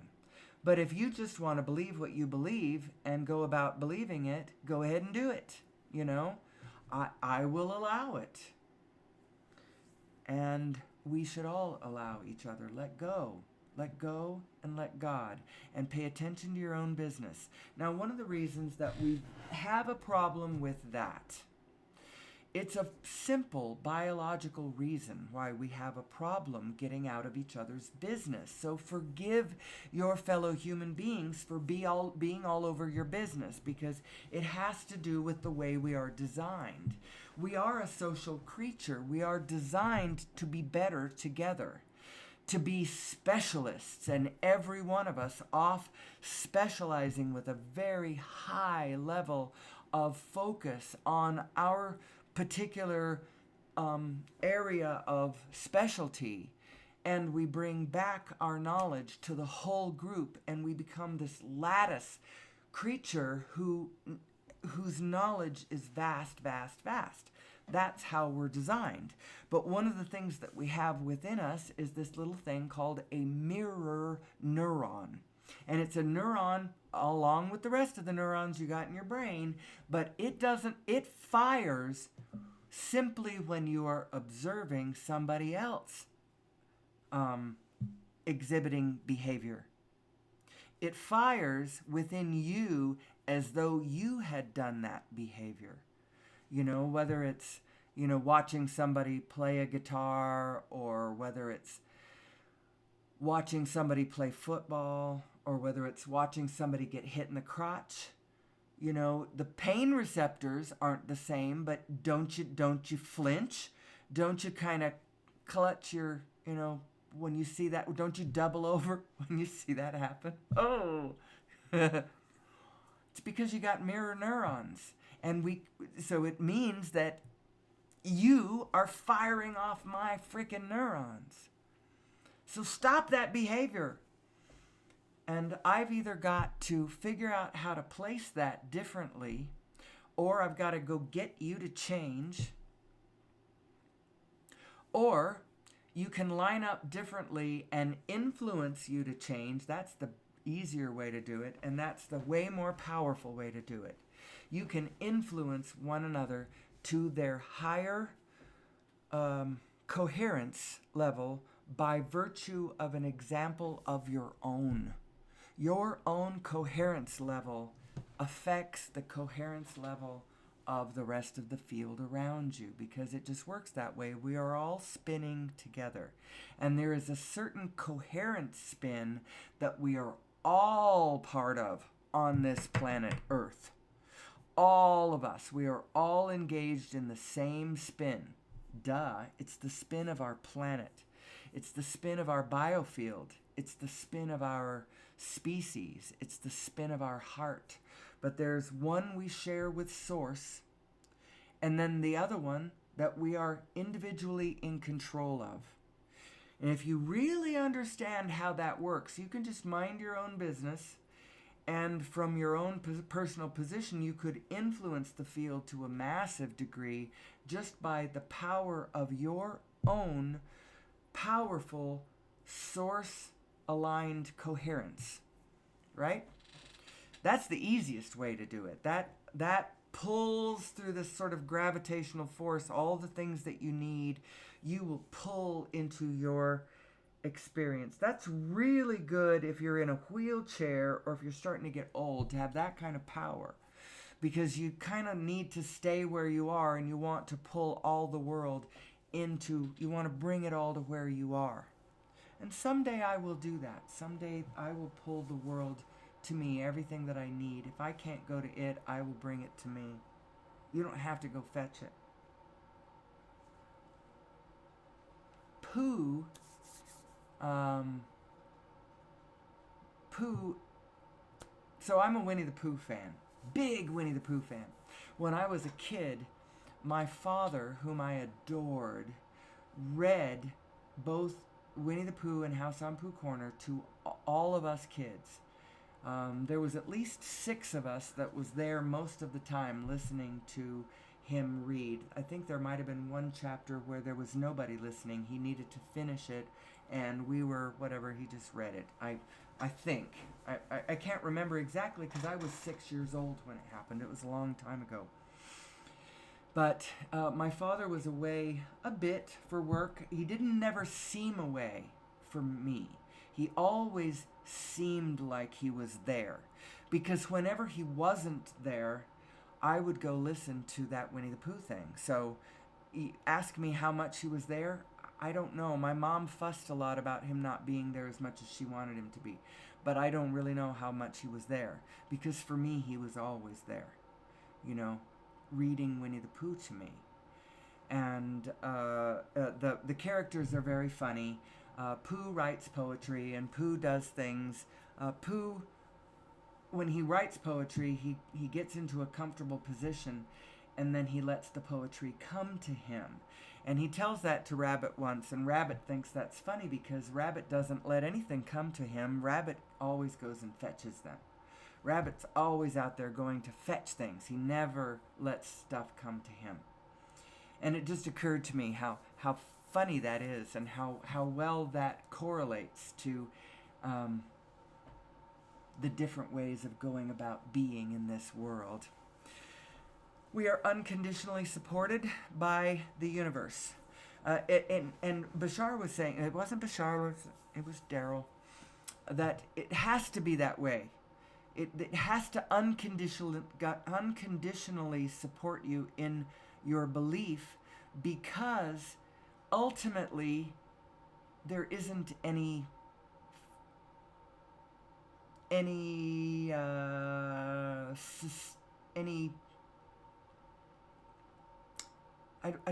But if you just want to believe what you believe and go about believing it, go ahead and do it. I will allow it. And we should all allow each other. Let go. Let go and let God. And pay attention to your own business. Now, one of the reasons that we have a problem with that, it's a simple biological reason why we have a problem getting out of each other's business. So forgive your fellow human beings for being all over your business, because it has to do with the way we are designed. We are a social creature. We are designed to be better together, to be specialists, and every one of us off specializing with a very high level of focus on our particular area of specialty, and we bring back our knowledge to the whole group, and we become this lattice creature whose knowledge is vast, vast, vast. That's how we're designed. But one of the things that we have within us is this little thing called a mirror neuron. And it's a neuron along with the rest of the neurons you got in your brain, but it fires simply when you are observing somebody else exhibiting behavior. It fires within you as though you had done that behavior. Whether it's, watching somebody play a guitar, or whether it's watching somebody play football, or whether it's watching somebody get hit in the crotch. The pain receptors aren't the same, but don't you flinch? Don't you kind of clutch your, when you see that? Don't you double over when you see that happen? Oh! It's because you got mirror neurons. So it means that you are firing off my freaking neurons. So stop that behavior. And I've either got to figure out how to place that differently, or I've got to go get you to change, or you can line up differently and influence you to change. That's the easier way to do it, and that's the way more powerful way to do it. You can influence one another to their higher coherence level by virtue of an example of your own. Your own coherence level affects the coherence level of the rest of the field around you, because it just works that way. We are all spinning together. And there is a certain coherent spin that we are all part of. on this planet Earth. All of us, we are all engaged in the same spin. Duh, it's the spin of our planet. It's the spin of our biofield. It's the spin of our species. It's the spin of our heart. But there's one we share with Source, and then the other one that we are individually in control of. And if you really understand how that works, you can just mind your own business, and from your own personal position, you could influence the field to a massive degree just by the power of your own powerful source-aligned coherence, right? That's the easiest way to do it. That pulls through this sort of gravitational force all the things that you need. You will pull into your experience. That's really good if you're in a wheelchair or if you're starting to get old, to have that kind of power, because you kind of need to stay where you are, and you want to pull all the world into, you want to bring it all to where you are. And someday I will do that. Someday I will pull the world to me, everything that I need. If I can't go to it, I will bring it to me. You don't have to go fetch it. Pooh, so I'm a Winnie the Pooh fan. Big Winnie the Pooh fan. When I was a kid, my father, whom I adored, read both Winnie the Pooh and House on Pooh Corner to all of us kids. There was at least 6 of us that was there most of the time listening to him read. I think there might have been one chapter where there was nobody listening. He needed to finish it, and we were, whatever, he just read it. I think. I can't remember exactly because I was 6 years old when it happened. It was a long time ago. But my father was away a bit for work. He didn't never seem away from me. He always seemed like he was there. Because whenever he wasn't there, I would go listen to that Winnie the Pooh thing. So ask me how much he was there. I don't know. My mom fussed a lot about him not being there as much as she wanted him to be. But I don't really know how much he was there. Because for me, he was always there. You know, reading Winnie the Pooh to me. And the characters are very funny. Pooh writes poetry, and Pooh does things. Pooh, when he writes poetry, he gets into a comfortable position, and then he lets the poetry come to him. And he tells that to Rabbit once, and Rabbit thinks that's funny because Rabbit doesn't let anything come to him. Rabbit always goes and fetches them. Rabbit's always out there going to fetch things. He never lets stuff come to him. And it just occurred to me how funny that is, and how well that correlates to the different ways of going about being in this world. We are unconditionally supported by the universe. And Bashar was saying, it wasn't Bashar, it was Daryl, that it has to be that way. It has to unconditionally support you in your belief, because ultimately there isn't any I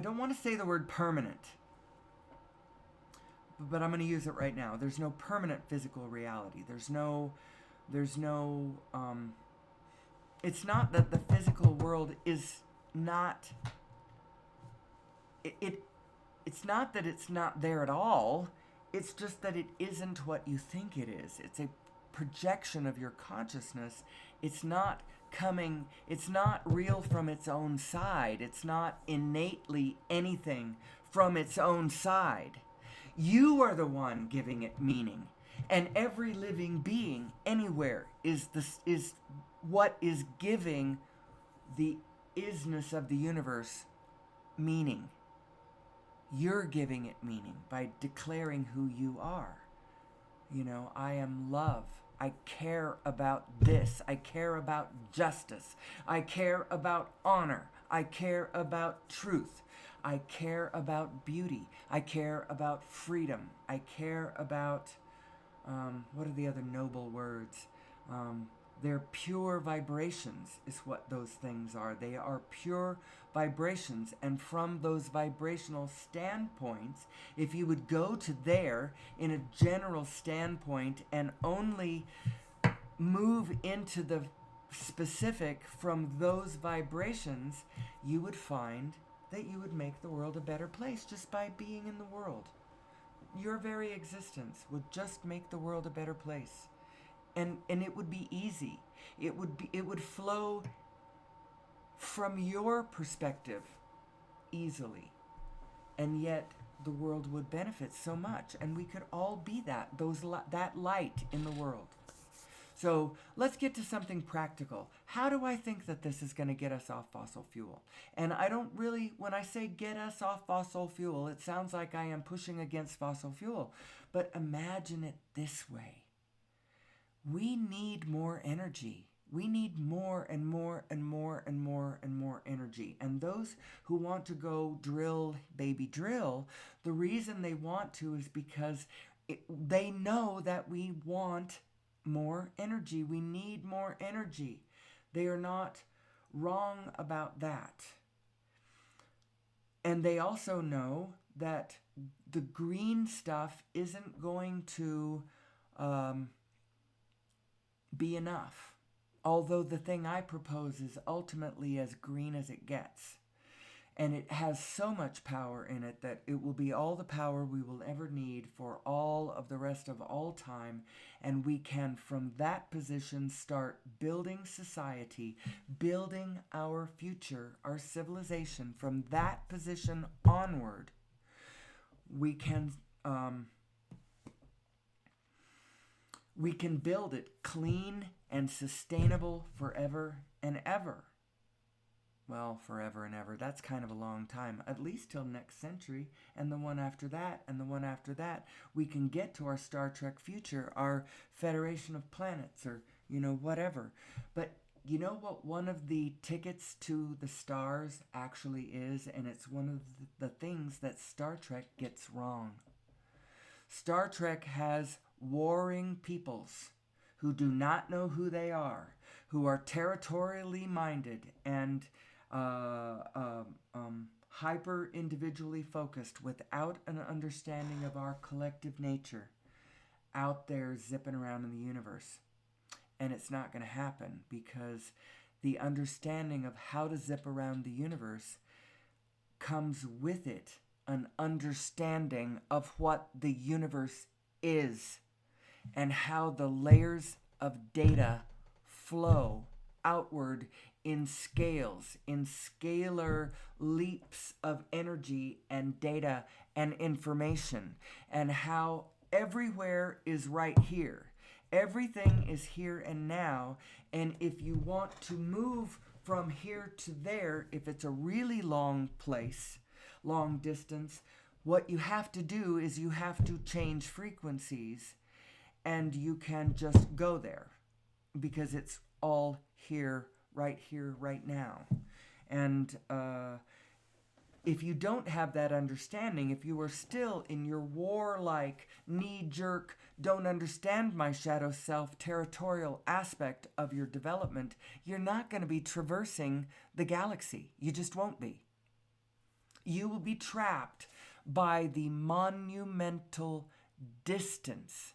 don't want to say the word permanent, but I'm going to use it right now. There's no permanent physical reality. There's no it's not that the physical world is not it's not that it's not there at all. It's just that it isn't what you think it is. It's a projection of your consciousness. It's not real from its own side. It's not innately anything from its own side. You are the one giving it meaning. And every living being anywhere is what is giving the isness of the universe meaning. You're giving it meaning by declaring who you are. You know, I am love. I care about this. I care about justice. I care about honor. I care about truth. I care about beauty. I care about freedom. I care about, what are the other noble words? They're pure vibrations, is what those things are. They are pure vibrations. And from those vibrational standpoints, if you would go to there in a general standpoint and only move into the specific from those vibrations, you would find that you would make the world a better place just by being in the world. Your very existence would just make the world a better place. And it would be easy. It would flow from your perspective easily. And yet the world would benefit so much, and we could all be that light in the world. So let's get to something practical. How do I think that this is going to get us off fossil fuel? And I don't really, when I say get us off fossil fuel, it sounds like I am pushing against fossil fuel. But imagine it this way. We need more energy. We need more and more and more and more and more energy. And those who want to go drill, baby drill, the reason they want to is because they know that we want more energy. We need more energy. They are not wrong about that. And they also know that the green stuff isn't going to be enough. Although the thing I propose is ultimately as green as it gets. And it has so much power in it that it will be all the power we will ever need for all of the rest of all time. And we can, from that position, start building society, building our future, our civilization. From that position onward, we can build it clean and sustainable forever and ever. Well, forever and ever, that's kind of a long time, at least till next century, and the one after that, and the one after that. We can get to our Star Trek future, our Federation of Planets, or, whatever. But you know what one of the tickets to the stars actually is? And it's one of the things that Star Trek gets wrong. Star Trek has warring peoples who do not know who they are, who are territorially minded and hyper individually focused without an understanding of our collective nature out there zipping around in the universe. And it's not going to happen because the understanding of how to zip around the universe comes with it an understanding of what the universe is and how the layers of data flow outward in scales, in scalar leaps of energy and data and information, and how everywhere is right here. Everything is here and now, and if you want to move from here to there, if it's a really long place, long distance, what you have to do is you have to change frequencies, and you can just go there because it's all here, right now. And if you don't have that understanding, if you are still in your warlike, knee-jerk, don't understand my shadow self territorial aspect of your development, you're not going to be traversing the galaxy. You just won't be. You will be trapped by the monumental distance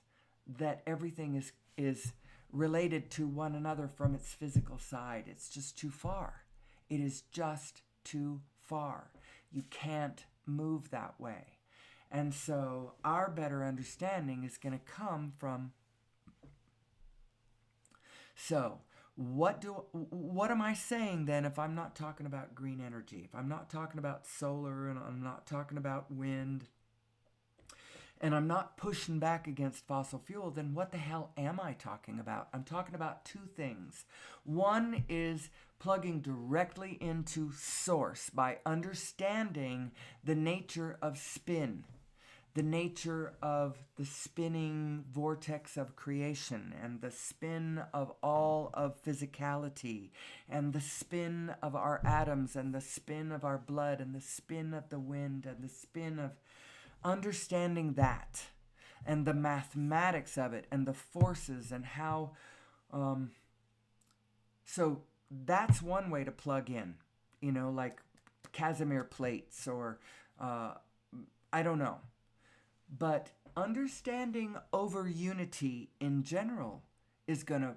that everything is related to one another from its physical side. It's just too far. It is just too far. You can't move that way. And so our better understanding is going to come from... So, what am I saying then if I'm not talking about green energy? If I'm not talking about solar and I'm not talking about wind and I'm not pushing back against fossil fuel, then what the hell am I talking about? I'm talking about two things. One is plugging directly into source by understanding the nature of spin, the nature of the spinning vortex of creation, and the spin of all of physicality, and the spin of our atoms, and the spin of our blood, and the spin of the wind, and the spin of understanding that, and the mathematics of it, and the forces, and how So that's one way to plug in, like Casimir plates or uh, I don't know. But understanding over unity in general is going to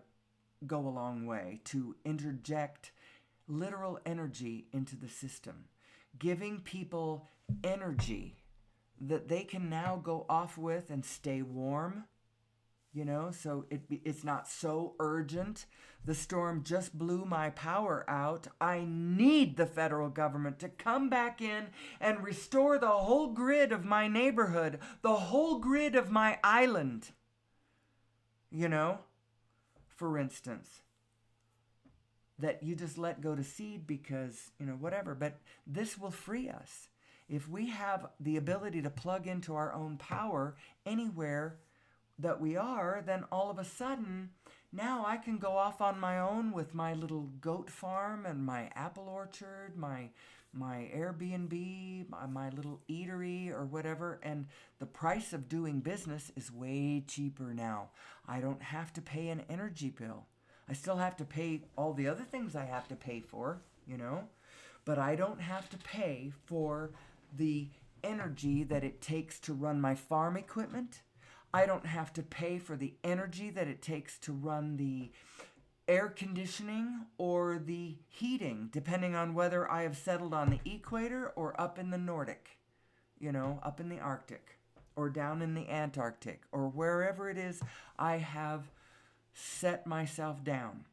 go a long way to interject literal energy into the system, giving people energy that they can now go off with and stay warm, so it's not so urgent. The storm just blew my power out. I need the federal government to come back in and restore the whole grid of my neighborhood, the whole grid of my island, you know, for instance. That you just let go to seed because, whatever. But this will free us. If we have the ability to plug into our own power anywhere that we are, then all of a sudden, now I can go off on my own with my little goat farm and my apple orchard, my Airbnb, my little eatery or whatever, and the price of doing business is way cheaper now. I don't have to pay an energy bill. I still have to pay all the other things I have to pay for, but I don't have to pay for the energy that it takes to run my farm equipment. I don't have to pay for the energy that it takes to run the air conditioning or the heating, depending on whether I have settled on the equator or up in the Nordic, up in the Arctic or down in the Antarctic or wherever it is I have set myself down.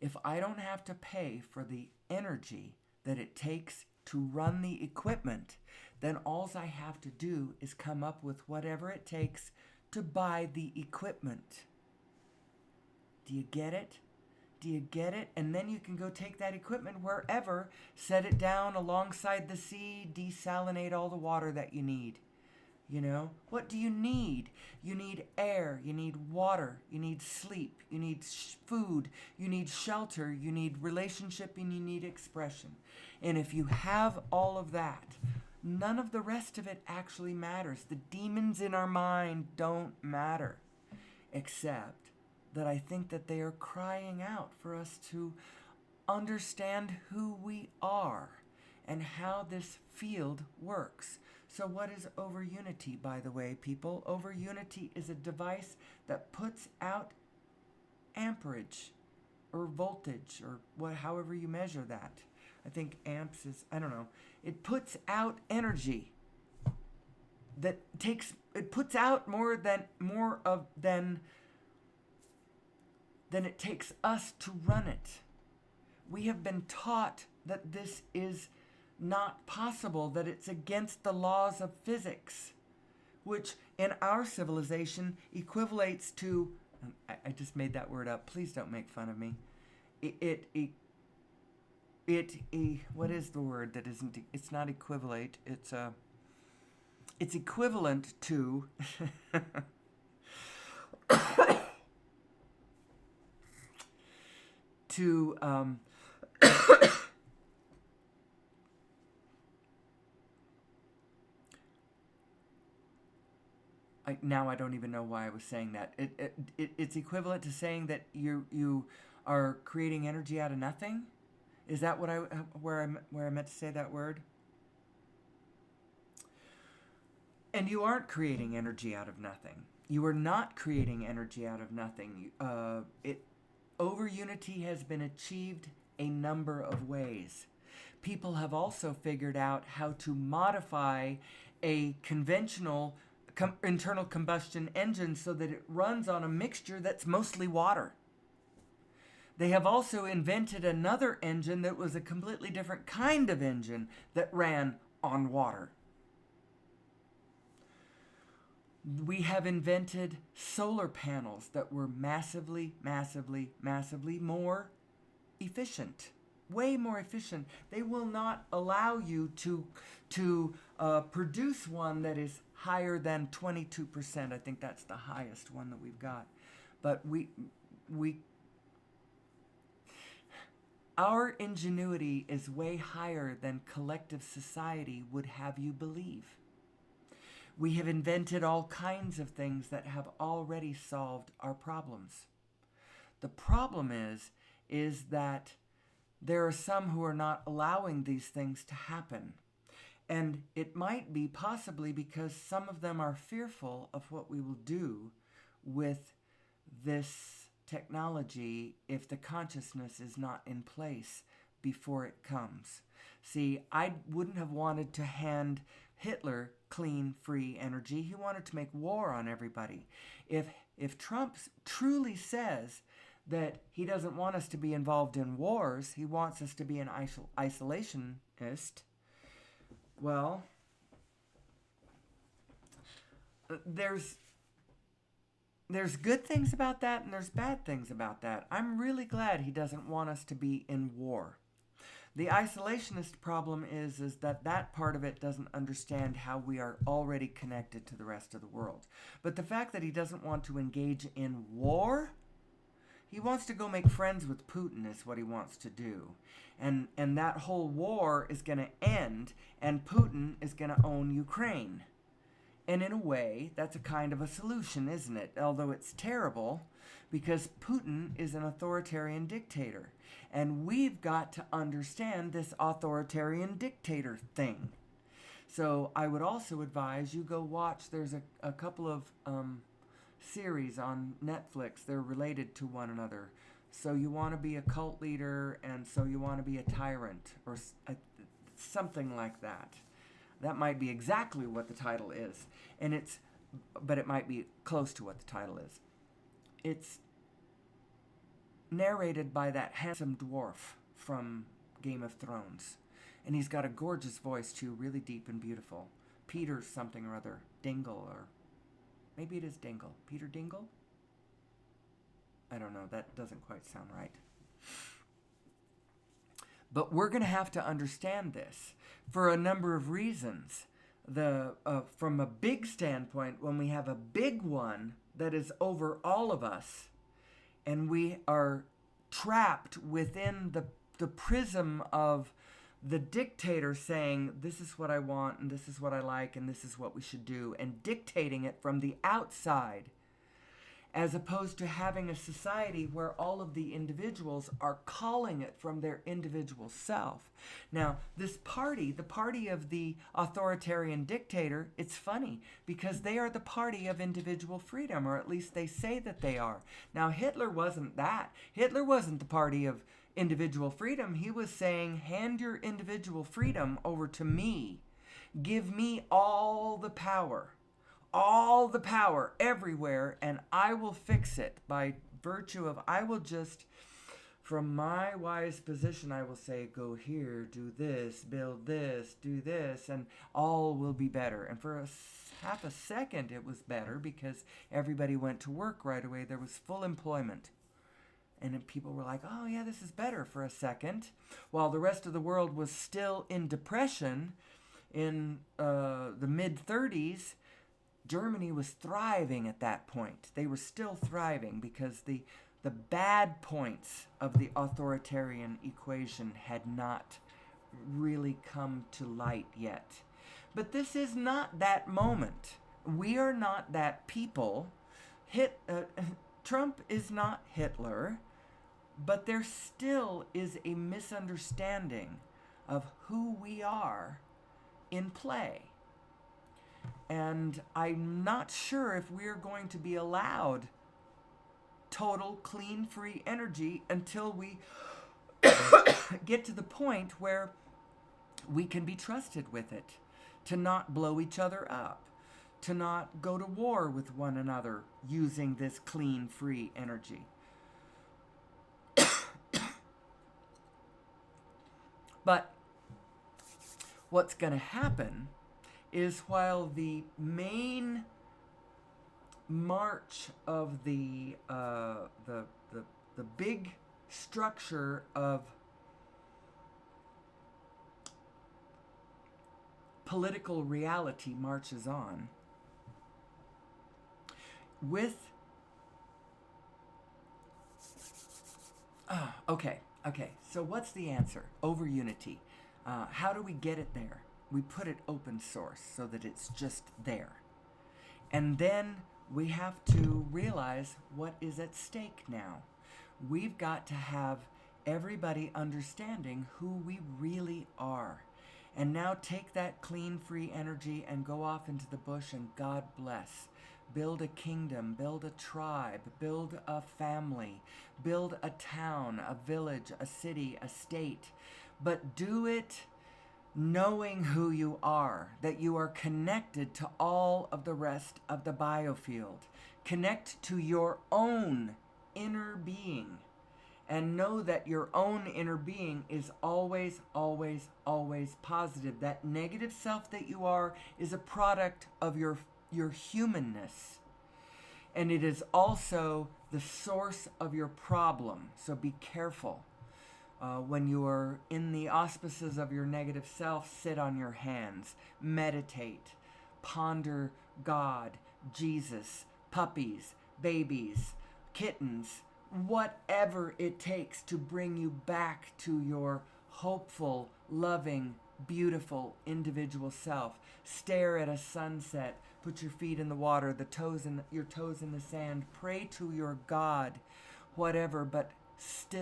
If I don't have to pay for the energy that it takes to run the equipment, then all I have to do is come up with whatever it takes to buy the equipment. Do you get it? Do you get it? And then you can go take that equipment wherever, set it down alongside the sea, desalinate all the water that you need. What do you need? You need air, you need water, you need sleep, you need food, you need shelter, you need relationship, and you need expression. And if you have all of that, none of the rest of it actually matters. The demons in our mind don't matter, except that I think that they are crying out for us to understand who we are and how this field works. So what is over unity, by the way, people? Over unity is a device that puts out amperage or voltage or however you measure that. I think amps is, I don't know. It puts out energy that it puts out more than it takes us to run it. We have been taught that this is not possible, that it's against the laws of physics, which in our civilization equivalates to, I just made that word up, please don't make fun of me. What is the word that isn't, it's not equivalate, it's equivalent to, now I don't even know why I was saying that. It's equivalent to saying that you are creating energy out of nothing. Is that what where I meant to say that word? And you aren't creating energy out of nothing. You are not creating energy out of nothing. Over unity has been achieved a number of ways. People have also figured out how to modify a conventional internal combustion engine so that it runs on a mixture that's mostly water. They have also invented another engine that was a completely different kind of engine that ran on water. We have invented solar panels that were massively, massively, massively more efficient. Way more efficient. They will not allow you to produce one that is higher than 22%. I think that's the highest one that we've got. But our ingenuity is way higher than collective society would have you believe. We have invented all kinds of things that have already solved our problems. The problem is that there are some who are not allowing these things to happen. And it might be possibly because some of them are fearful of what we will do with this technology if the consciousness is not in place before it comes. See, I wouldn't have wanted to hand Hitler clean, free energy. He wanted to make war on everybody. If Trump truly says that he doesn't want us to be involved in wars, he wants us to be an isolationist, well, there's good things about that and there's bad things about that. I'm really glad he doesn't want us to be in war. The isolationist problem is that part of it doesn't understand how we are already connected to the rest of the world. But the fact that he doesn't want to engage in war, he wants to go make friends with Putin is what he wants to do. And that whole war is going to end, and Putin is going to own Ukraine. And in a way, that's a kind of a solution, isn't it? Although it's terrible, because Putin is an authoritarian dictator. And we've got to understand this authoritarian dictator thing. So I would also advise you go watch, there's a couple of series on Netflix. They're related to one another. So you want to be a cult leader, and so you want to be a tyrant, or something like that. That might be exactly what the title is, but it might be close to what the title is. It's narrated by that handsome dwarf from Game of Thrones, and he's got a gorgeous voice too, really deep and beautiful. Peter something or other, Dingle, or maybe it is Dingle. Peter Dingle? I don't know, that doesn't quite sound right. But we're going to have to understand this for a number of reasons. From a big standpoint, when we have a big one that is over all of us, and we are trapped within the prism of the dictator saying, this is what I want, and this is what I like, and this is what we should do, and dictating it from the outside, as opposed to having a society where all of the individuals are calling it from their individual self. Now, this party, the party of the authoritarian dictator, it's funny because they are the party of individual freedom, or at least they say that they are. Now, Hitler wasn't that. Hitler wasn't the party of individual freedom. He was saying, hand your individual freedom over to me. Give me all the power everywhere, and I will fix it by virtue of, I will just, from my wise position, I will say, go here, do this, build this, do this, and all will be better. And for half a second it was better because everybody went to work right away. There was full employment. And then people were like, oh yeah, this is better for a second. While the rest of the world was still in depression in the mid-30s, Germany was thriving at that point. They were still thriving because the bad points of the authoritarian equation had not really come to light yet. But this is not that moment. We are not that people. Trump is not Hitler, but there still is a misunderstanding of who we are in play. And I'm not sure if we're going to be allowed total, clean, free energy until we get to the point where we can be trusted with it, to not blow each other up, to not go to war with one another using this clean, free energy. But what's going to happen is while the main march of the big structure of political reality marches on, with okay, so what's the answer? Over unity. How do we get it there? We put it open source so that it's just there. And then we have to realize what is at stake now. We've got to have everybody understanding who we really are. And now take that clean, free energy and go off into the bush and God bless. Build a kingdom, build a tribe, build a family, build a town, a village, a city, a state. But do it knowing who you are, that you are connected to all of the rest of the biofield. Connect to your own inner being and know that your own inner being is always, always, always positive. That negative self that you are is a product of your humanness. And it is also the source of your problem. So be careful. When you are in the auspices of your negative self, sit on your hands, meditate, ponder God, Jesus, puppies, babies, kittens, whatever it takes to bring you back to your hopeful, loving, beautiful individual self. Stare at a sunset, put your feet in the water, your toes in the sand, pray to your God, whatever, but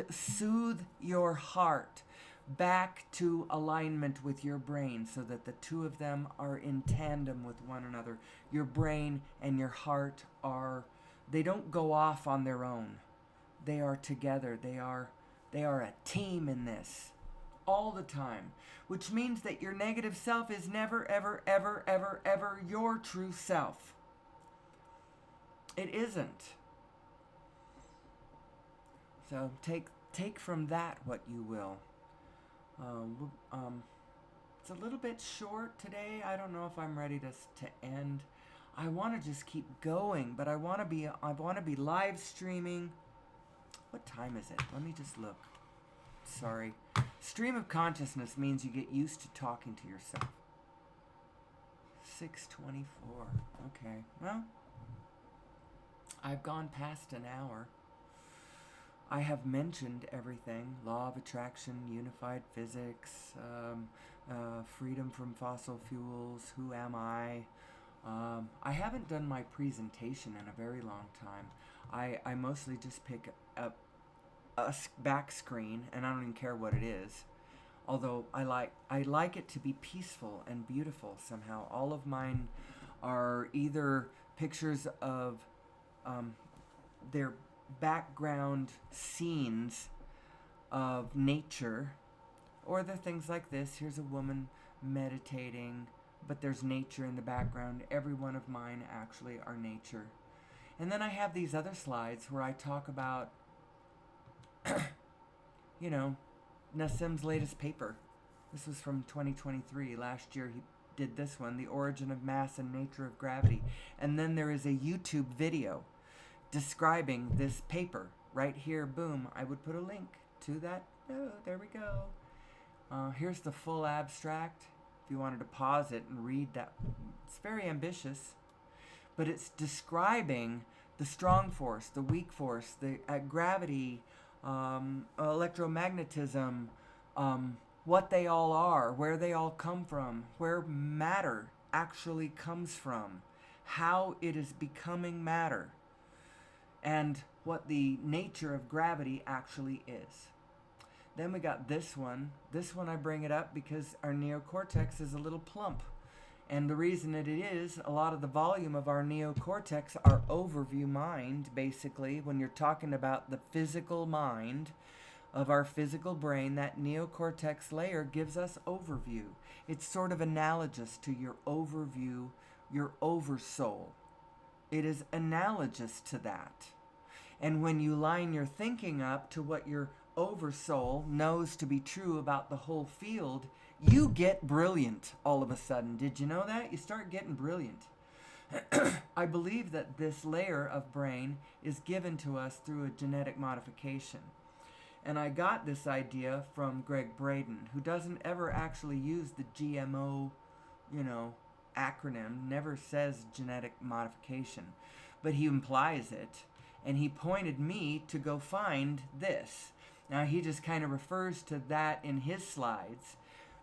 soothe your heart back to alignment with your brain so that the two of them are in tandem with one another. Your brain and your heart they don't go off on their own. They are together. They are a team in this all the time, which means that your negative self is never, ever, ever, ever, ever your true self. It isn't. So take from that what you will. It's a little bit short today. I don't know if I'm ready to end. I want to just keep going, but I want to be live streaming. What time is it? Let me just look. Sorry. Stream of consciousness means you get used to talking to yourself. 6:24. Okay. Well, I've gone past an hour. I have mentioned everything: law of attraction, unified physics, freedom from fossil fuels, who am I? I haven't done my presentation in a very long time. I mostly just pick up a back screen, and I don't even care what it is. Although I like it to be peaceful and beautiful somehow. All of mine are either pictures of their background scenes of nature, or they're things like this. Here's a woman meditating, but there's nature in the background. Every one of mine actually are nature. And then I have these other slides where I talk about Nassim's latest paper. This was from 2023. Last year he did this one, The Origin of Mass and Nature of Gravity. And then there is a YouTube video describing this paper. Right here, boom, I would put a link to that. Oh, there we go. Here's the full abstract. If you wanted to pause it and read that. It's very ambitious. But it's describing the strong force, the weak force, the gravity, electromagnetism, what they all are, where they all come from, where matter actually comes from, how it is becoming matter, and what the nature of gravity actually is. Then we got this one. This one I bring it up because our neocortex is a little plump. And the reason it is, a lot of the volume of our neocortex, our overview mind, basically, when you're talking about the physical mind of our physical brain, that neocortex layer gives us overview. It's sort of analogous to your overview, your oversoul. It is analogous to that. And when you line your thinking up to what your oversoul knows to be true about the whole field, you get brilliant all of a sudden. Did you know that? You start getting brilliant. I believe that this layer of brain is given to us through a genetic modification. And I got this idea from Greg Braden, who doesn't ever actually use the GMO, acronym, never says genetic modification, but he implies it. And he pointed me to go find this. Now, he just kind of refers to that in his slides.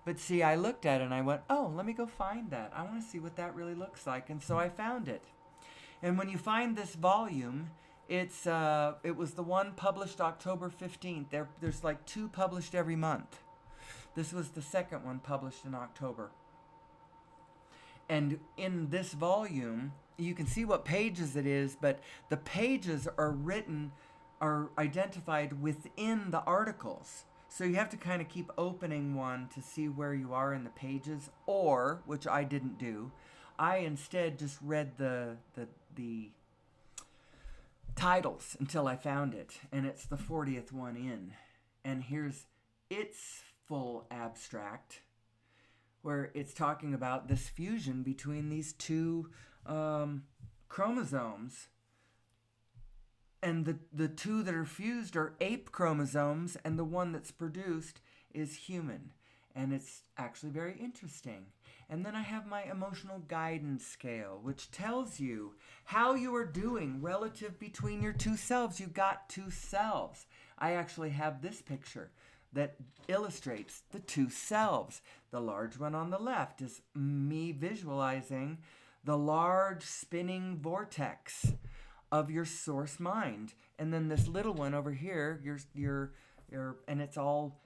But see, I looked at it and I went, oh, let me go find that. I want to see what that really looks like. And so I found it. And when you find this volume, It was the one published October 15th. There's like 2 published every month. This was the second one published in October. And in this volume, you can see what pages it is, but the pages are identified within the articles. So you have to kind of keep opening one to see where you are in the pages, or, which I didn't do, I instead just read the titles until I found it, and it's the 40th one in. And here's its full abstract, where it's talking about this fusion between these 2 chromosomes. And the 2 that are fused are ape chromosomes, and the one that's produced is human. And it's actually very interesting. And then I have my emotional guidance scale, which tells you how you are doing relative between your 2 selves. You got 2 selves. I actually have this picture that illustrates the 2 selves. The large one on the left is me visualizing the large spinning vortex of your source mind. And then this little one over here, and it's all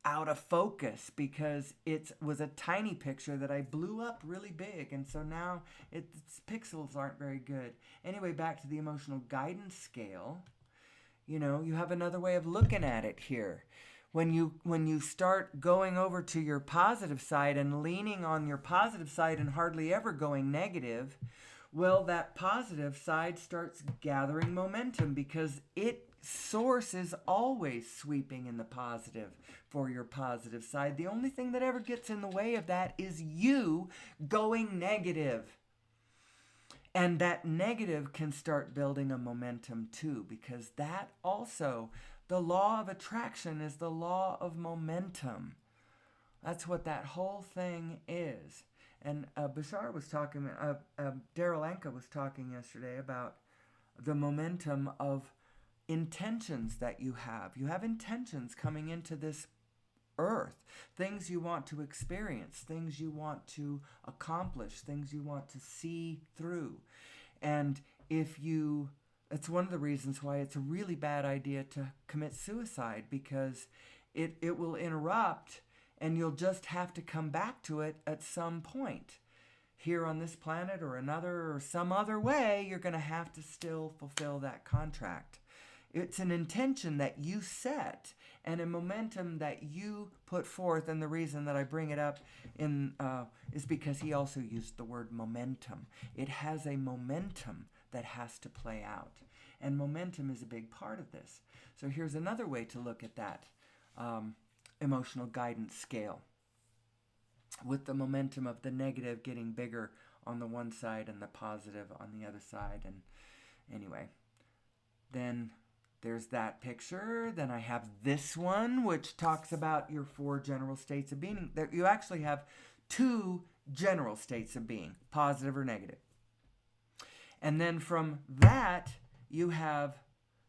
out of focus because it was a tiny picture that I blew up really big, and so now its pixels aren't very good. Anyway, back to the emotional guidance scale. You have another way of looking at it here. When you start going over to your positive side and leaning on your positive side and hardly ever going negative, well, that positive side starts gathering momentum because its source is always sweeping in the positive for your positive side. The only thing that ever gets in the way of that is you going negative. And that negative can start building a momentum too, because that also, the law of attraction is the law of momentum. That's what that whole thing is. And Bashar was talking, Daryl Anka was talking yesterday about the momentum of intentions that you have. You have intentions coming into this earth, things you want to experience, things you want to accomplish, things you want to see through. And it's one of the reasons why it's a really bad idea to commit suicide, because it will interrupt and you'll just have to come back to it at some point. Here on this planet or another or some other way, you're going to have to still fulfill that contract. It's an intention that you set and a momentum that you put forth. And the reason that I bring it up is because he also used the word momentum. It has a momentum that has to play out. And momentum is a big part of this. So here's another way to look at that emotional guidance scale, with the momentum of the negative getting bigger on the one side and the positive on the other side. And anyway, then there's that picture. Then I have this one, which talks about your 4 general states of being. You actually have 2 general states of being, positive or negative. And then from that, you have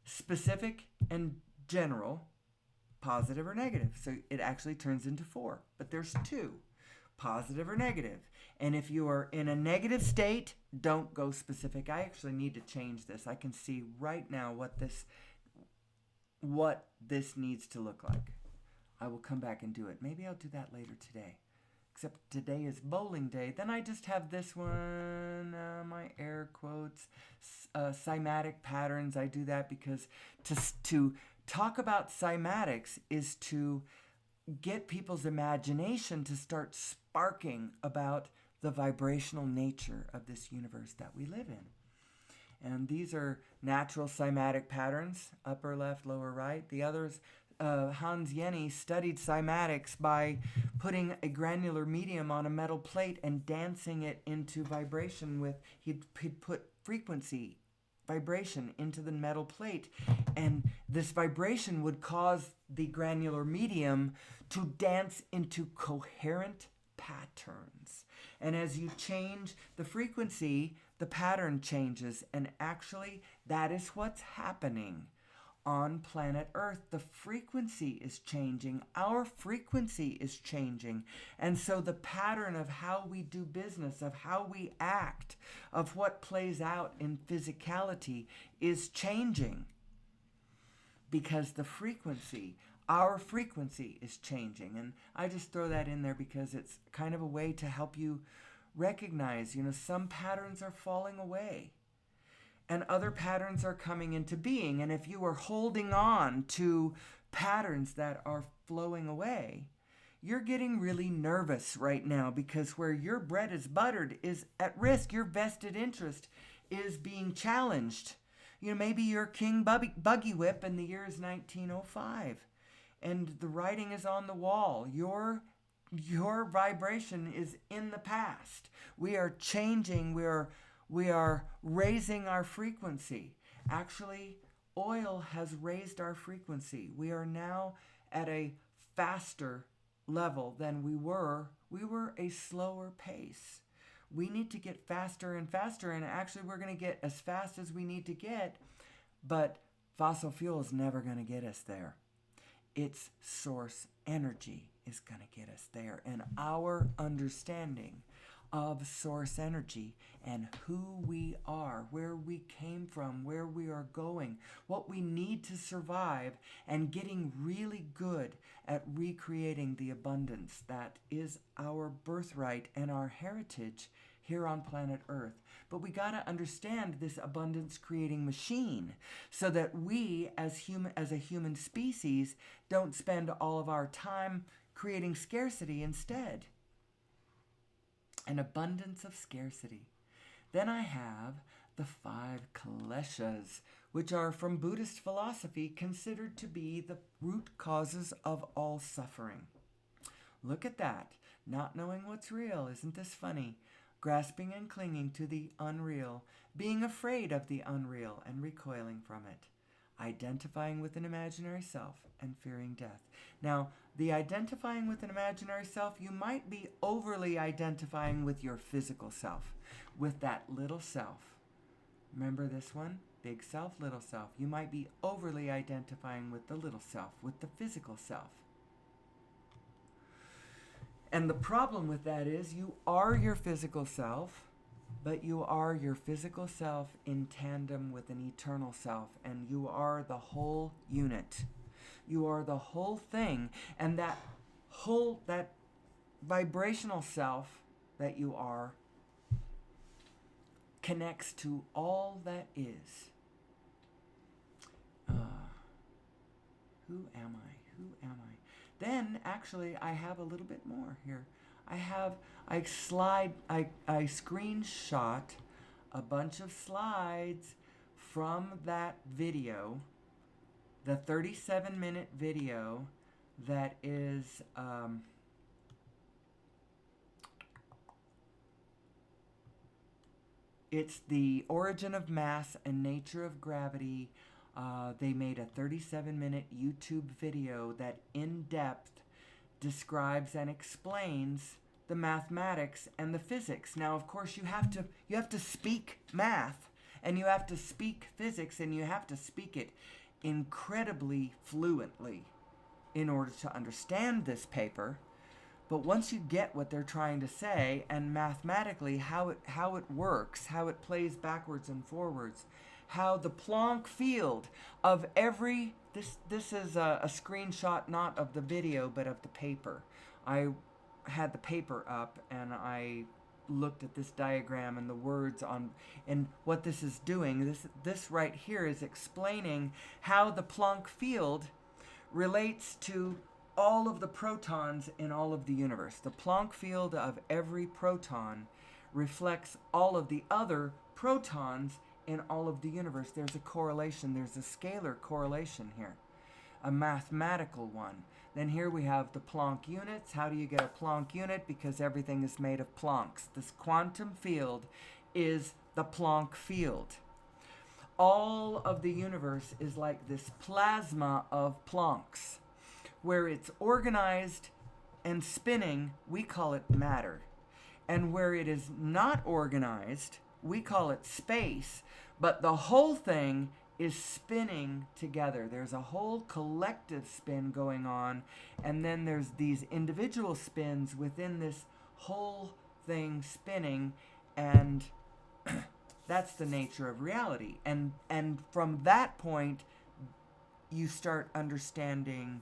specific and general, positive or negative. So it actually turns into 4. But there's 2, positive or negative. And if you are in a negative state, don't go specific. I actually need to change this. I can see right now what this needs to look like. I will come back and do it. Maybe I'll do that later today. Except today is bowling day. Then I just have this one, my air quotes, cymatic patterns. I do that because to talk about cymatics is to get people's imagination to start sparking about the vibrational nature of this universe that we live in. And these are natural cymatic patterns, upper left, lower right. The others, Hans Jenny studied cymatics by putting a granular medium on a metal plate and dancing it into vibration with, he'd put vibration into the metal plate, and this vibration would cause the granular medium to dance into coherent patterns. And as you change the frequency, the pattern changes, and actually that is what's happening on planet Earth, the frequency is changing. Our frequency is changing. And so the pattern of how we do business, of how we act, of what plays out in physicality is changing. Because the frequency, our frequency is changing. And I just throw that in there because it's kind of a way to help you recognize, some patterns are falling away. And other patterns are coming into being. And if you are holding on to patterns that are flowing away, you're getting really nervous right now because where your bread is buttered is at risk. Your vested interest is being challenged. Maybe you're King Buggy Whip and the year is 1905 and the writing is on the wall. Your vibration is in the past. We are changing. We are raising our frequency. Actually, oil has raised our frequency. We are now at a faster level than we were. We were a slower pace. We need to get faster and faster, and actually we're going to get as fast as we need to get, but fossil fuel is never going to get us there. Its source energy is going to get us there, and our understanding of source energy and who we are, where we came from, where we are going, what we need to survive, and getting really good at recreating the abundance that is our birthright and our heritage here on planet Earth. But we got to understand this abundance creating machine so that we as a human species don't spend all of our time creating scarcity instead. An abundance of scarcity. Then I have the 5 kleshas, which are from Buddhist philosophy considered to be the root causes of all suffering. Look at that. Not knowing what's real. Isn't this funny? Grasping and clinging to the unreal, being afraid of the unreal and recoiling from it. Identifying with an imaginary self and fearing death. Now, the identifying with an imaginary self, you might be overly identifying with your physical self, with that little self. Remember this one? Big self, little self. You might be overly identifying with the little self, with the physical self. And the problem with that is you are your physical self, but you are your physical self in tandem with an eternal self, and you are the whole unit. You are the whole thing, and that vibrational self that you are connects to all that is. Who am I? Then, actually, I have a little bit more here. I screenshot a bunch of slides from that video, the 37-minute video that is, it's the origin of mass and nature of gravity. They made a 37-minute YouTube video that in-depth describes and explains the mathematics and the physics. Now, of course, you have to speak math, and you have to speak physics, and you have to speak it incredibly fluently in order to understand this paper. But once you get what they're trying to say, and mathematically how it works, how it plays backwards and forwards, how the Planck field of every, this is a screenshot not of the video but of the paper. I had the paper up and I looked at this diagram and the words on, and what this is doing, this right here is explaining how the Planck field relates to all of the protons in all of the universe. The Planck field of every proton reflects all of the other protons in all of the universe. There's a correlation. There's a scalar correlation here, a mathematical one. Then here we have the Planck units. How do you get a Planck unit? Because everything is made of Plancks. This quantum field is the Planck field. All of the universe is like this plasma of Plancks. Where it's organized and spinning, we call it matter. And where it is not organized, we call it space. But the whole thing is spinning together. There's a whole collective spin going on, and then there's these individual spins within this whole thing spinning, and that's the nature of reality. And from that point, you start understanding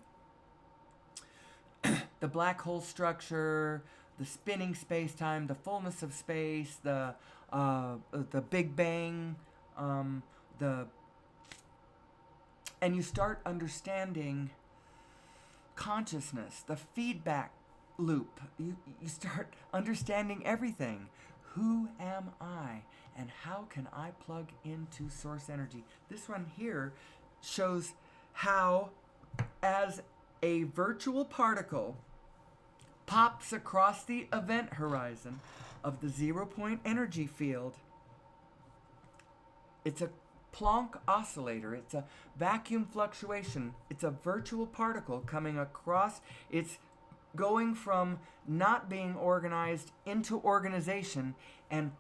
the black hole structure, the spinning space-time, the fullness of space, the Big Bang, and you start understanding consciousness, the feedback loop. You start understanding everything. Who am I, and how can I plug into source energy? This one here shows how, as a virtual particle pops across the event horizon of the 0-point energy field, it's a Planck oscillator. It's a vacuum fluctuation. It's a virtual particle coming across. It's going from not being organized into organization. And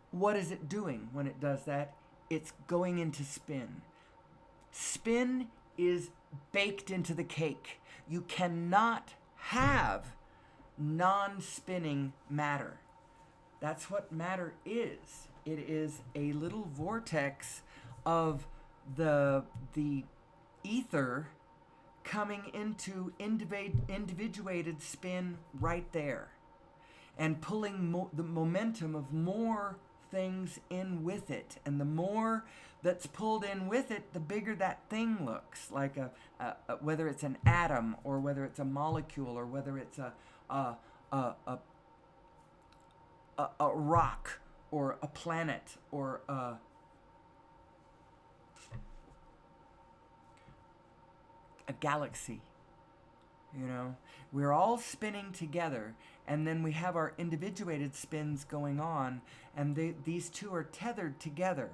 what is it doing when it does that? It's going into spin. Spin is baked into the cake. You cannot have non-spinning matter. That's what matter is. It is a little vortex of the ether coming into individuated spin right there, and pulling the momentum of more things in with it. And the more that's pulled in with it, the bigger that thing looks. Like whether it's an atom, or whether it's a molecule, or whether it's a rock, or a planet, or a galaxy. You know, we're all spinning together, and then we have our individuated spins going on, and these two are tethered together.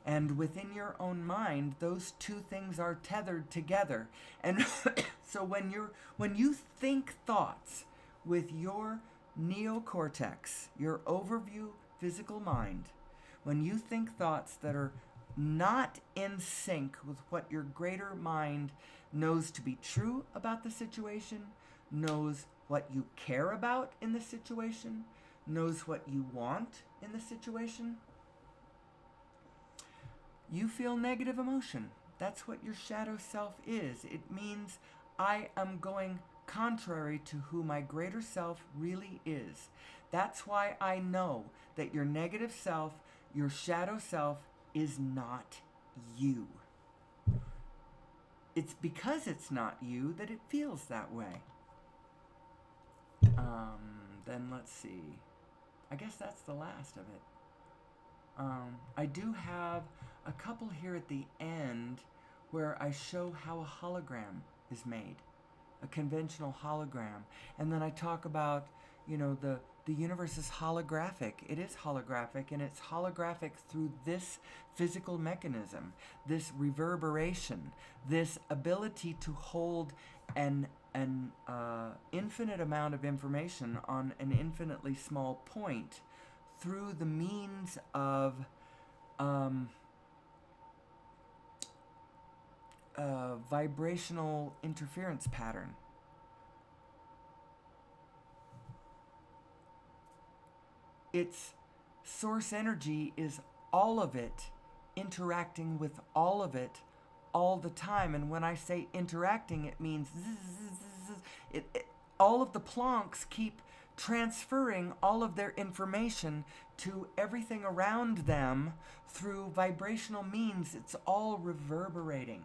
And within your own mind, those two things are tethered together. And so when you think thoughts with your neocortex, your overview physical mind, when you think thoughts that are not in sync with what your greater mind knows to be true about the situation, knows what you care about in the situation, knows what you want in the situation, you feel negative emotion. That's what your shadow self is. It means I am going contrary to who my greater self really is. That's why I know that your negative self, your shadow self, is not you. It's because it's not you that it feels that way. Then let's see. I guess that's the last of it. I do have a couple here at the end where I show how a hologram is made, a conventional hologram. And then I talk about, the universe is holographic. It is holographic, and it's holographic through this physical mechanism, this reverberation, this ability to hold an infinite amount of information on an infinitely small point through the means of vibrational interference pattern. Its source energy is all of it interacting with all of it all the time. And when I say interacting, it means all of the Plancks keep transferring all of their information to everything around them through vibrational means. It's all reverberating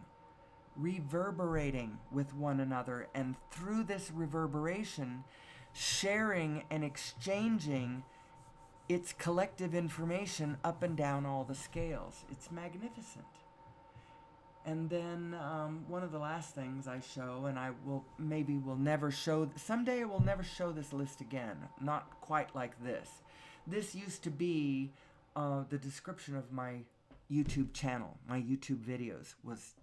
with one another, and through this reverberation, sharing and exchanging its collective information up and down all the scales. It's magnificent. And then one of the last things I show, and someday I will never show this list again, not quite like this. This used to be the description of my YouTube channel, my YouTube videos was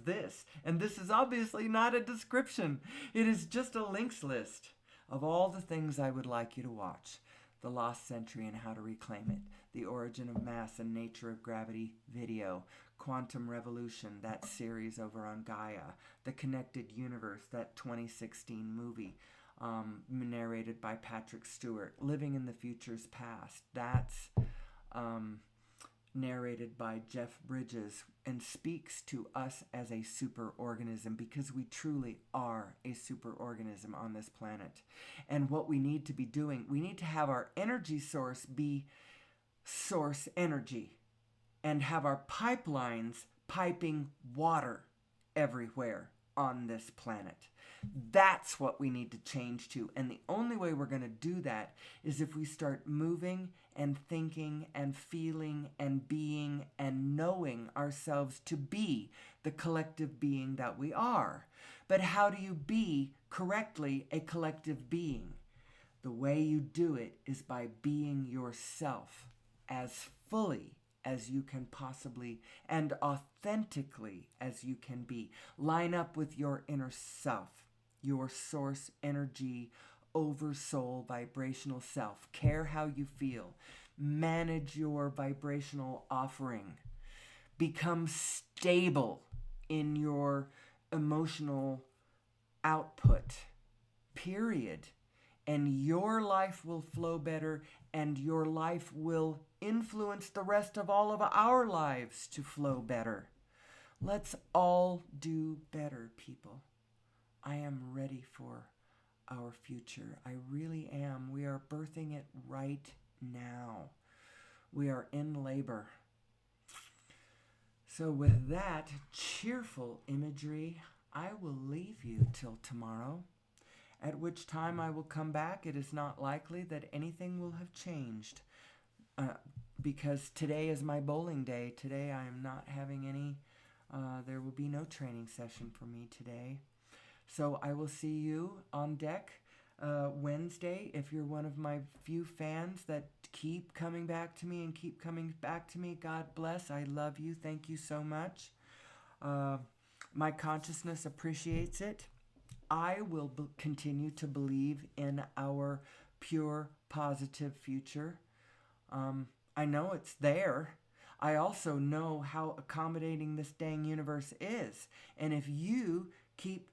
this. And this is obviously not a description. It is just a links list of all the things I would like you to watch. The Lost Century and How to Reclaim It, The Origin of Mass and Nature of Gravity video, Quantum Revolution, that series over on Gaia, The Connected Universe, that 2016 movie narrated by Patrick Stewart, Living in the Future's Past, that's narrated by Jeff Bridges and speaks to us as a superorganism, because we truly are a superorganism on this planet. And what we need to be doing, we need to have our energy source be source energy and have our pipelines piping water everywhere on this planet. That's what we need to change to. And the only way we're going to do that is if we start moving and thinking and feeling and being and knowing ourselves to be the collective being that we are. But how do you be correctly a collective being? The way you do it is by being yourself as fully as you can possibly and authentically as you can be. Line up with your inner self, your source energy, oversoul, vibrational self. Care how you feel. Manage your vibrational offering. Become stable in your emotional output, period. And your life will flow better, and your life will influence the rest of all of our lives to flow better. Let's all do better, people. I am ready for our future. I really am. We are birthing it right now. We are in labor. So with that cheerful imagery, I will leave you till tomorrow, at which time I will come back. It is not likely that anything will have changed, because today is my bowling day. Today I am not having any, there will be no training session for me today. So I will see you on deck Wednesday. If you're one of my few fans that keep coming back to me and keep coming back to me, God bless. I love you. Thank you so much. My consciousness appreciates it. I will continue to believe in our pure, positive future. I know it's there. I also know how accommodating this dang universe is. And if you keep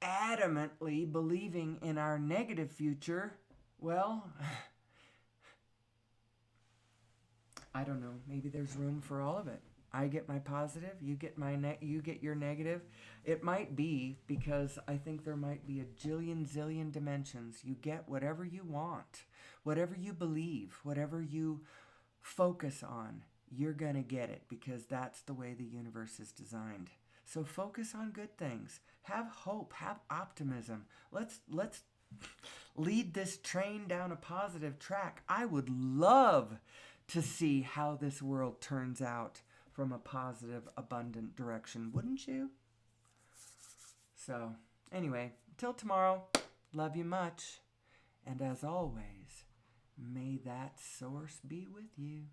adamantly believing in our negative future, well, I don't know. Maybe there's room for all of it. I get my positive, you get you get your negative. It might be because I think there might be a zillion dimensions. You get whatever you want, whatever you believe, whatever you focus on, you're going to get it, because that's the way the universe is designed. So focus on good things. Have hope, have optimism. Let's lead this train down a positive track. I would love to see how this world turns out from a positive, abundant direction, wouldn't you? So, anyway, till tomorrow, love you much. And as always, may that source be with you.